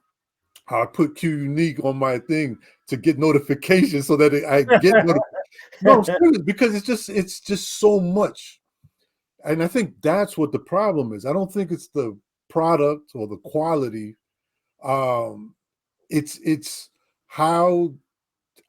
I put Q Unique on my thing to get notifications so that I get notifications. No, I'm serious, because it's just so much. And I think that's what the problem is. I don't think it's the product or the quality. It's how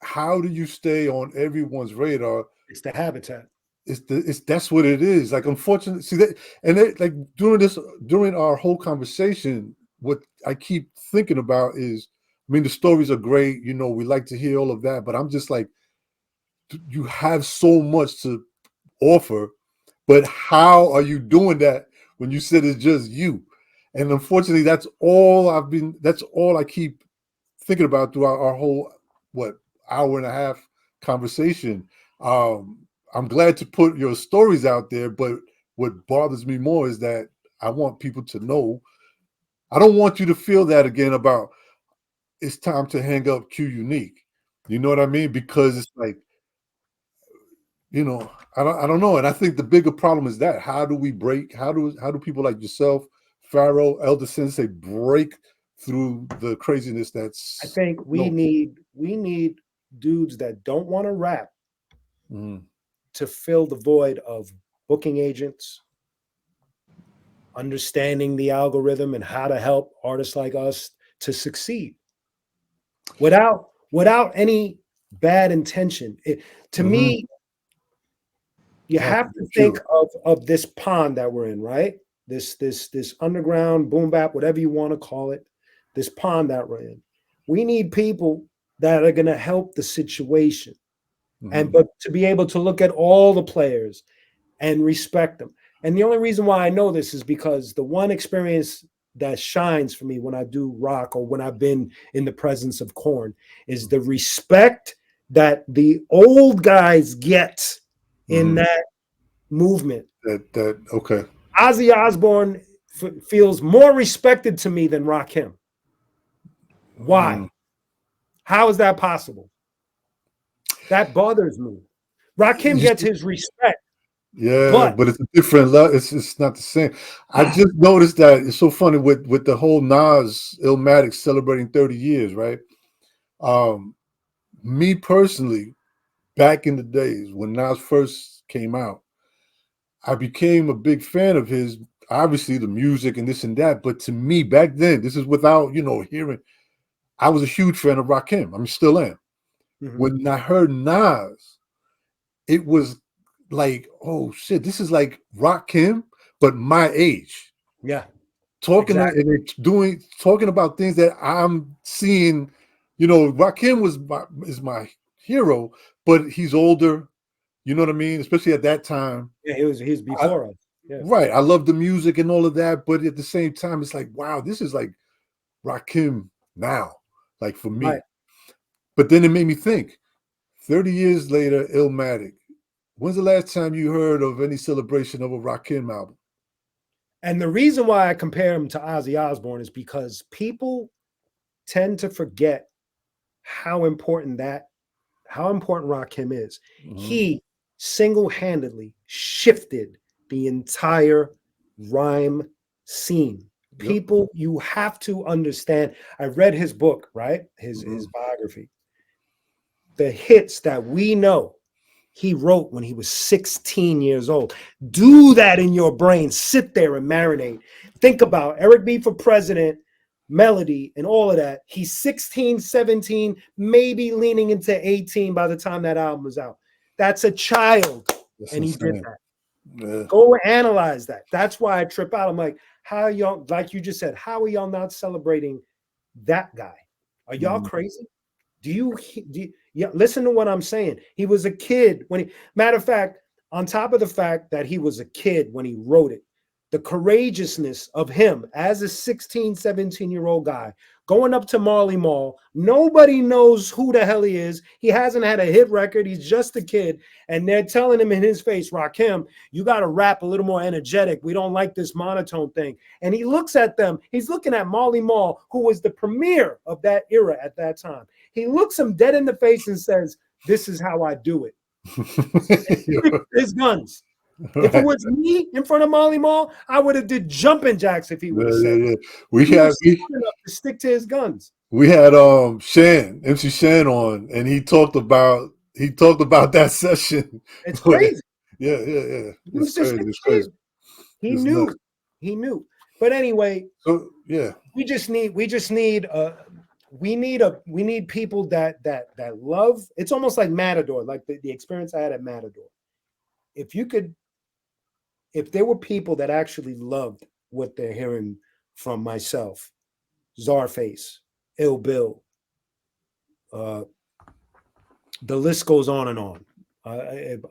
do you stay on everyone's radar? It's the habitat. it's that's what it is. Like, unfortunately, see that, and like during our whole conversation, what I keep thinking about is, I mean, the stories are great, you know, we like to hear all of that, but I'm just like, you have so much to offer, but how are you doing that when you said it's just you? And unfortunately, that's all I keep thinking about throughout our whole, what, hour and a half conversation. I'm glad to put your stories out there, but what bothers me more is that I want people to know, I don't want you to feel that again about, it's time to hang up Q Unique. You know what I mean? Because it's like, you know, I don't know. And I think the bigger problem is that, how do we break, how do people like yourself, Pharaoh, Elder Sensei, break through the craziness I that's think we need dudes that don't want to rap to fill the void of booking agents, understanding the algorithm and how to help artists like us to succeed without any bad intention. To me, you have to think of this pond that we're in, right? This underground boom bap, whatever you want to call it, this pond that we're in. We need people that are going to help the situation, but to be able to look at all the players and respect them. And the only reason why I know this is because the one experience that shines for me when I do rock or when I've been in the presence of Korn is the respect that the old guys get in that movement. Okay. Ozzy Osbourne feels more respected to me than Rakim. Why? How is that possible? That bothers me. Rakim gets his respect. Yeah, but it's a different level. It's not the same. I just noticed that it's so funny with the whole Nas Illmatic celebrating 30 years, right? Me personally, back in the days when Nas first came out, I became a big fan of his, obviously the music and this and that. But to me, back then, this is without, hearing, I was a huge fan of Rakim. I mean, still am. When I heard Nas, it was like, oh shit, this is like Rakim, but my age. Yeah. Talking talking about things that I'm seeing, Rakim is my hero, but he's older. You know what I mean? Especially at that time. Yeah, he's before us. Yeah. Right. I love the music and all of that, but at the same time, it's like, wow, this is like Rakim now, like for me. Right. But then it made me think, 30 years later, Illmatic. When's the last time you heard of any celebration of a Rakim album? And the reason why I compare him to Ozzy Osbourne is because people tend to forget how important Rakim is. He single-handedly shifted the entire rhyme scene. People, you have to understand. I read his book, right? His biography. The hits that we know he wrote when he was 16 years old. Do that in your brain. Sit there and marinate. Think about Eric B. for President, Melody, and all of that. He's 16, 17, maybe leaning into 18 by the time that album was out. That's a child. That's and insane. He did that. Yeah. Go analyze that. That's why I trip out. I'm like, how y'all, like you just said, how are y'all not celebrating that guy? Are y'all crazy? Do you listen to what I'm saying? He was a kid when matter of fact, on top of the fact that he was a kid when he wrote it, the courageousness of him as a 16, 17-year-old guy going up to Marley Marl. Nobody knows who the hell he is. He hasn't had a hit record. He's just a kid. And they're telling him in his face, Rakim, you got to rap a little more energetic. We don't like this monotone thing. And he looks at them. He's looking at Marley Marl, who was the premier of that era at that time. He looks him dead in the face and says, this is how I do it. His guns. Right. If it was me in front of Marley Marl, I would have did jumping jacks if he would have said. Yeah. We had enough to stick to his guns. We had MC Shan on, and he talked about that session. It's crazy. Yeah. It's crazy. He knew. But anyway, so yeah, we need people that love. It's almost like Matador, like the experience I had at Matador. if you could, if there were people that actually loved what they're hearing from myself, Czarface, Ill Bill, the list goes on and on.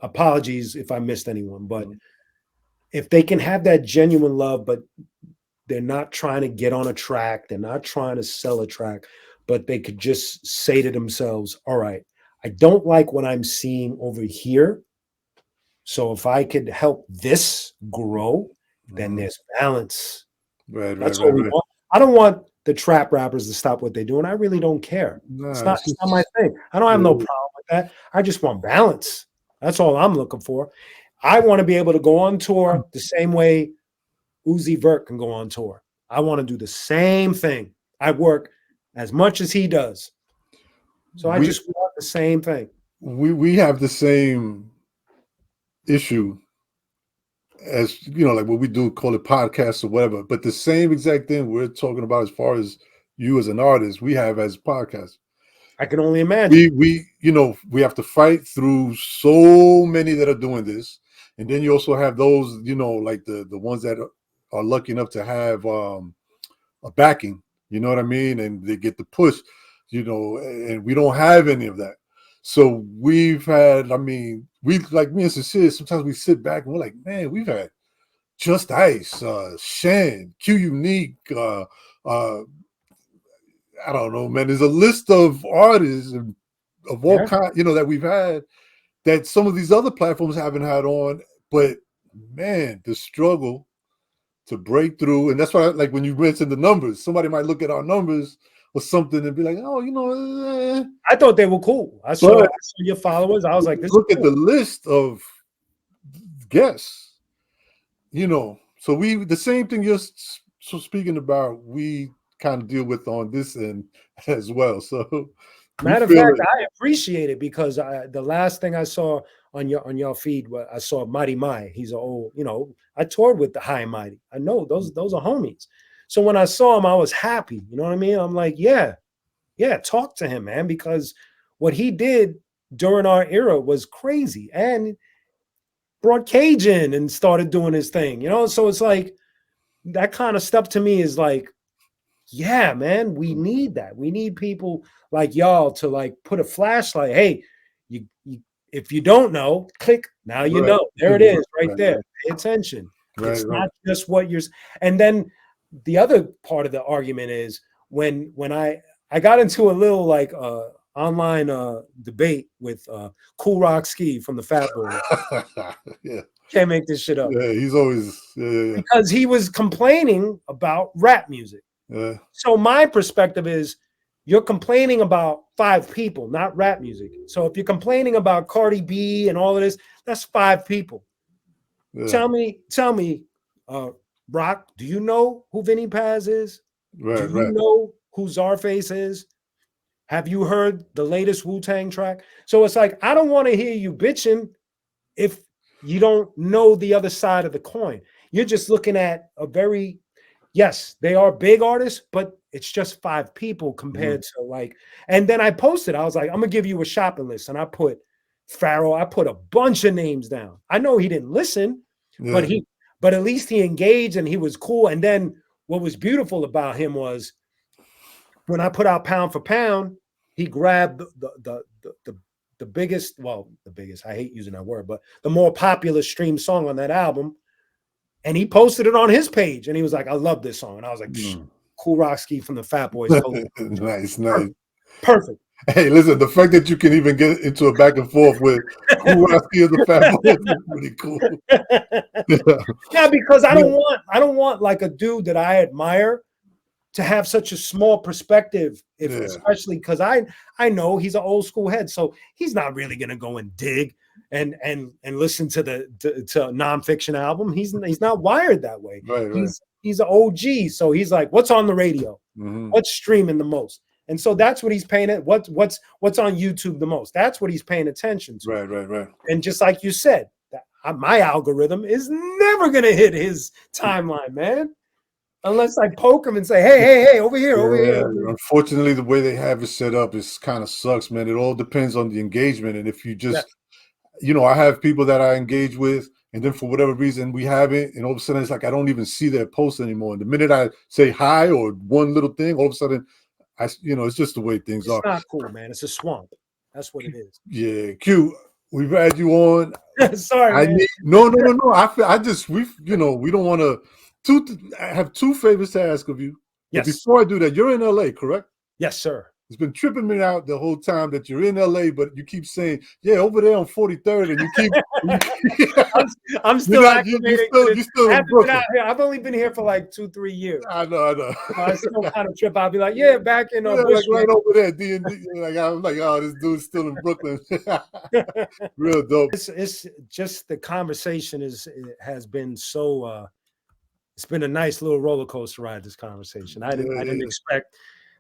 Apologies if I missed anyone, but if they can have that genuine love, but they're not trying to get on a track, they're not trying to sell a track, but they could just say to themselves, all right, I don't like what I'm seeing over here. So if I could help this grow, then there's balance. That's what we want. I don't want the trap rappers to stop what they're doing. I really don't care. It's not my thing. I don't have no problem with that. I just want balance. That's all I'm looking for. I want to be able to go on tour the same way Uzi Vert can go on tour. I want to do the same thing. I work as much as he does. So I just want the same thing. We have the same issue as, you know, like what we do, call it podcasts or whatever, but the same exact thing we're talking about as far as you as an artist, we have as podcasts. I can only imagine. We you know, we have to fight through so many that are doing this. And then you also have those, you know, like the ones that are lucky enough to have a backing, you know what I mean? And they get the push, you know, and we don't have any of that. So we've had, I mean, we, like me and Sincere, sometimes we sit back and we're like, man, we've had Just Ice, Shan, Q Unique, I don't know, man. There's a list of artists of all kinds, you know, that we've had that some of these other platforms haven't had on. But man, the struggle to break through, and that's why, like, when you mentioned the numbers, somebody might look at our numbers or something and be like, oh, you know, I thought they were cool. I saw your followers. I was like, this look is at cool. the list of guests, you know. So the same thing you're speaking about, we kind of deal with on this end as well. So matter of fact, I appreciate it because the last thing I saw on your feed, I saw Mighty Mai. He's an old, you know, I toured with the High and Mighty. I know those are homies. So when I saw him, I was happy. You know what I mean? I'm like, yeah, talk to him, man, because what he did during our era was crazy. And brought Cage in and started doing his thing, you know? So it's like that kind of stuff to me is like, yeah, man, we need that. We need people like y'all to like put a flashlight. Hey, you if you don't know, click. Now you know. There it is, right there. Pay attention. It's not just what you're. And then the other part of the argument is when I got into a little like online debate with Cool Rock Ski from the Fat Boy. Can't make this shit up. Yeah, he's always because he was complaining about rap music. So my perspective is you're complaining about 5 people, not rap music. So if you're complaining about Cardi B and all of this, that's 5 people. Tell me, Brock, do you know who Vinny Paz is? Do you know who Czarface is? Have you heard the latest Wu-Tang track? So it's like, I don't want to hear you bitching if you don't know the other side of the coin. You're just looking at a very, yes, they are big artists, but it's just 5 people compared to like, and then I posted, I was like, I'm gonna give you a shopping list. And I put Pharaoh, I put a bunch of names down. I know he didn't listen, but at least he engaged and he was cool. And then what was beautiful about him was when I put out Pound for Pound, he grabbed the biggest, I hate using that word, but the more popular stream song on that album. And he posted it on his page and he was like, I love this song. And I was like, Cool Rock Ski from the Fat Boys. Nice. Perfect. Hey, listen, the fact that you can even get into a back and forth with Cool Rock Ski and the Fat Boys is pretty cool. Yeah, because I don't want like a dude that I admire to have such a small perspective, especially because I know he's an old school head, so he's not really gonna go and dig and listen to the nonfiction album. He's not wired that way. He's an OG, so he's like, what's on the radio? What's streaming the most? And so that's what he's paying it. What's on YouTube the most? That's what he's paying attention to. Right. And just like you said, my algorithm is never gonna hit his timeline, man. Unless I poke him and say, hey, over here. Unfortunately, the way they have it set up is kind of sucks, man. It all depends on the engagement. And if you just, you know, I have people that I engage with, and then for whatever reason we haven't, and all of a sudden it's like I don't even see their posts anymore. And the minute I say hi or one little thing, all of a sudden you know, it's just the way things It's are. not cool, man. It's a swamp. That's what it is. Yeah, Q, we've had you on. Sorry, man. No. You know, we don't want to. I have two favors to ask of you. But Yes. before I do that, you're in LA, correct? Yes, sir. It's been tripping me out the whole time that you're in LA, but you keep saying, "Yeah, over there on 43rd," and you keep. I'm still acclimated. You're still in Brooklyn. I've only been here for like 2-3 years. I know. I still kind of trip. I'll be like, yeah, back in like Bushwick. right over there, D&D. Like I'm like, oh, this dude's still in Brooklyn. Real dope. It's just the conversation has been so. It's been a nice little roller coaster ride. This conversation, I didn't expect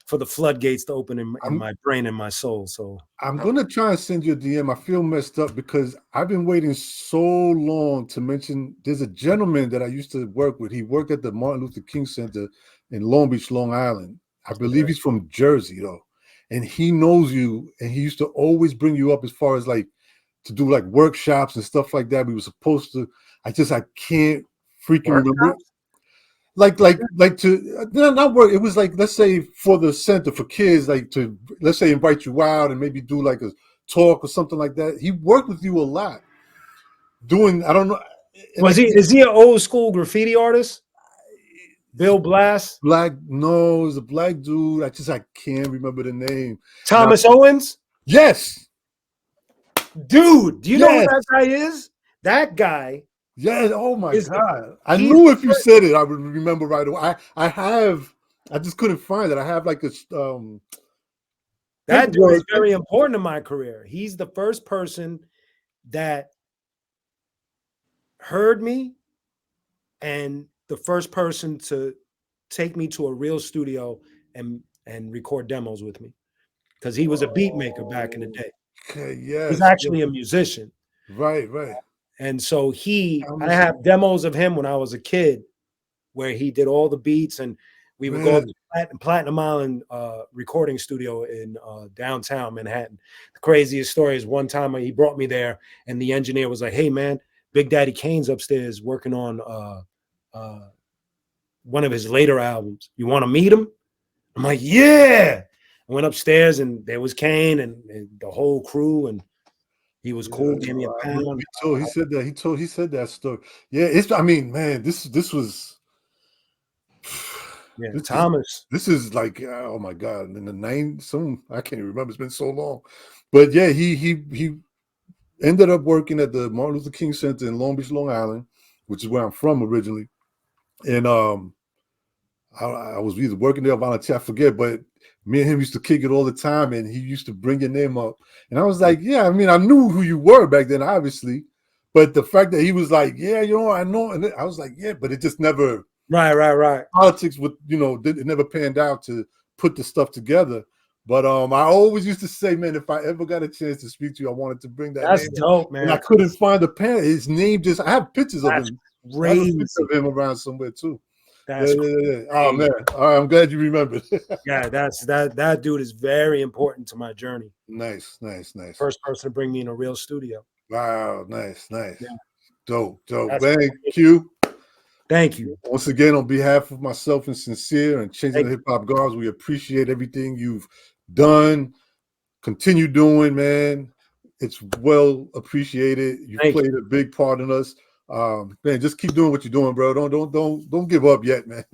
for the floodgates to open in my brain and my soul. So I'm gonna try and send you a DM. I feel messed up because I've been waiting so long to mention. There's a gentleman that I used to work with. He worked at the Martin Luther King Center in Long Beach, Long Island. I believe he's from Jersey though, and he knows you. And he used to always bring you up as far as like to do like workshops and stuff like that. We were supposed to. I can't freaking remember. Like to not work. It was like, let's say for the center for kids, like to, let's say, invite you out and maybe do like a talk or something like that. He worked with you a lot doing, I don't know. Is he an old school graffiti artist? Bill Blass? No, it was a black dude. I can't remember the name. Thomas Owens? Yes. Dude, do you know who that guy is? That guy. Yeah. Oh my God. I knew if you said it, I would remember right away. I just couldn't find it. I have like a that dude is very important in my career. He's the first person that heard me and the first person to take me to a real studio and record demos with me. Because he was a beat maker back in the day. Okay, yeah. He's actually a musician. Right. And so I have demos of him when I was a kid where he did all the beats, and we would go to Platinum Island recording studio in downtown Manhattan. The craziest story is one time he brought me there and the engineer was like, hey man, Big Daddy Kane's upstairs working on one of his later albums. You want to meet him? I'm like, yeah. I went upstairs and there was Kane and the whole crew, and he was cool. Gave me a pound. He said that story. Yeah, I mean, man, this was. Yeah, Thomas. This is like, oh my God, in the 90s, I can't even remember. It's been so long, but yeah, he ended up working at the Martin Luther King Center in Long Beach, Long Island, which is where I'm from originally, and I was either working there or volunteer, I forget, but me and him used to kick it all the time, and he used to bring your name up. And I was like, yeah, I mean, I knew who you were back then, obviously. But the fact that he was like, yeah, I know. And I was like, yeah, but it just never. Right. Politics would, it never panned out to put the stuff together. But I always used to say, man, if I ever got a chance to speak to you, I wanted to bring that. That's name dope, man. And I couldn't find the pen. His name I have pictures of him. Crazy. I have a picture of him around somewhere too. That's yeah. Oh man, all right, I'm glad you remembered. Yeah, that dude is very important to my journey. Nice. First person to bring me in a real studio. Wow, nice. Yeah. Dope. Thank you. Once again, on behalf of myself and Sincere and Changing the Hip Hop Guards, we appreciate everything you've done. Continue doing, man. It's well appreciated. You played a big part in us. Man, just keep doing what you're doing, bro. Don't give up yet, man.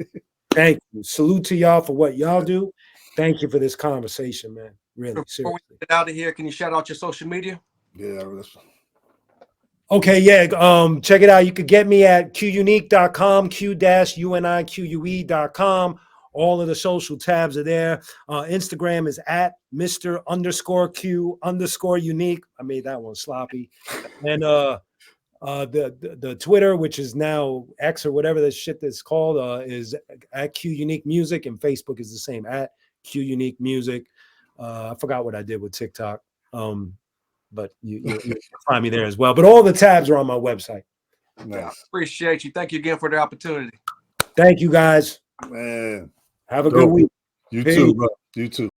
Thank you. Salute to y'all for what y'all do. Thank you for this conversation, man. Really, Before seriously. we get out of here, can you shout out your social media? Yeah. Okay, yeah. Check it out. You could get me at qunique.com, q-unique.com. All of the social tabs are there. Instagram is at Mr_Q_unique. I made that one sloppy. And the Twitter, which is now X or whatever this shit that's called, is at QUnique Music, and Facebook is the same, at QUnique Music. I forgot what I did with TikTok, but you find me there as well. But all the tabs are on my website. Nice. Appreciate you. Thank you again for the opportunity. Thank you, guys. Man, have a good week. You too, bro. You too.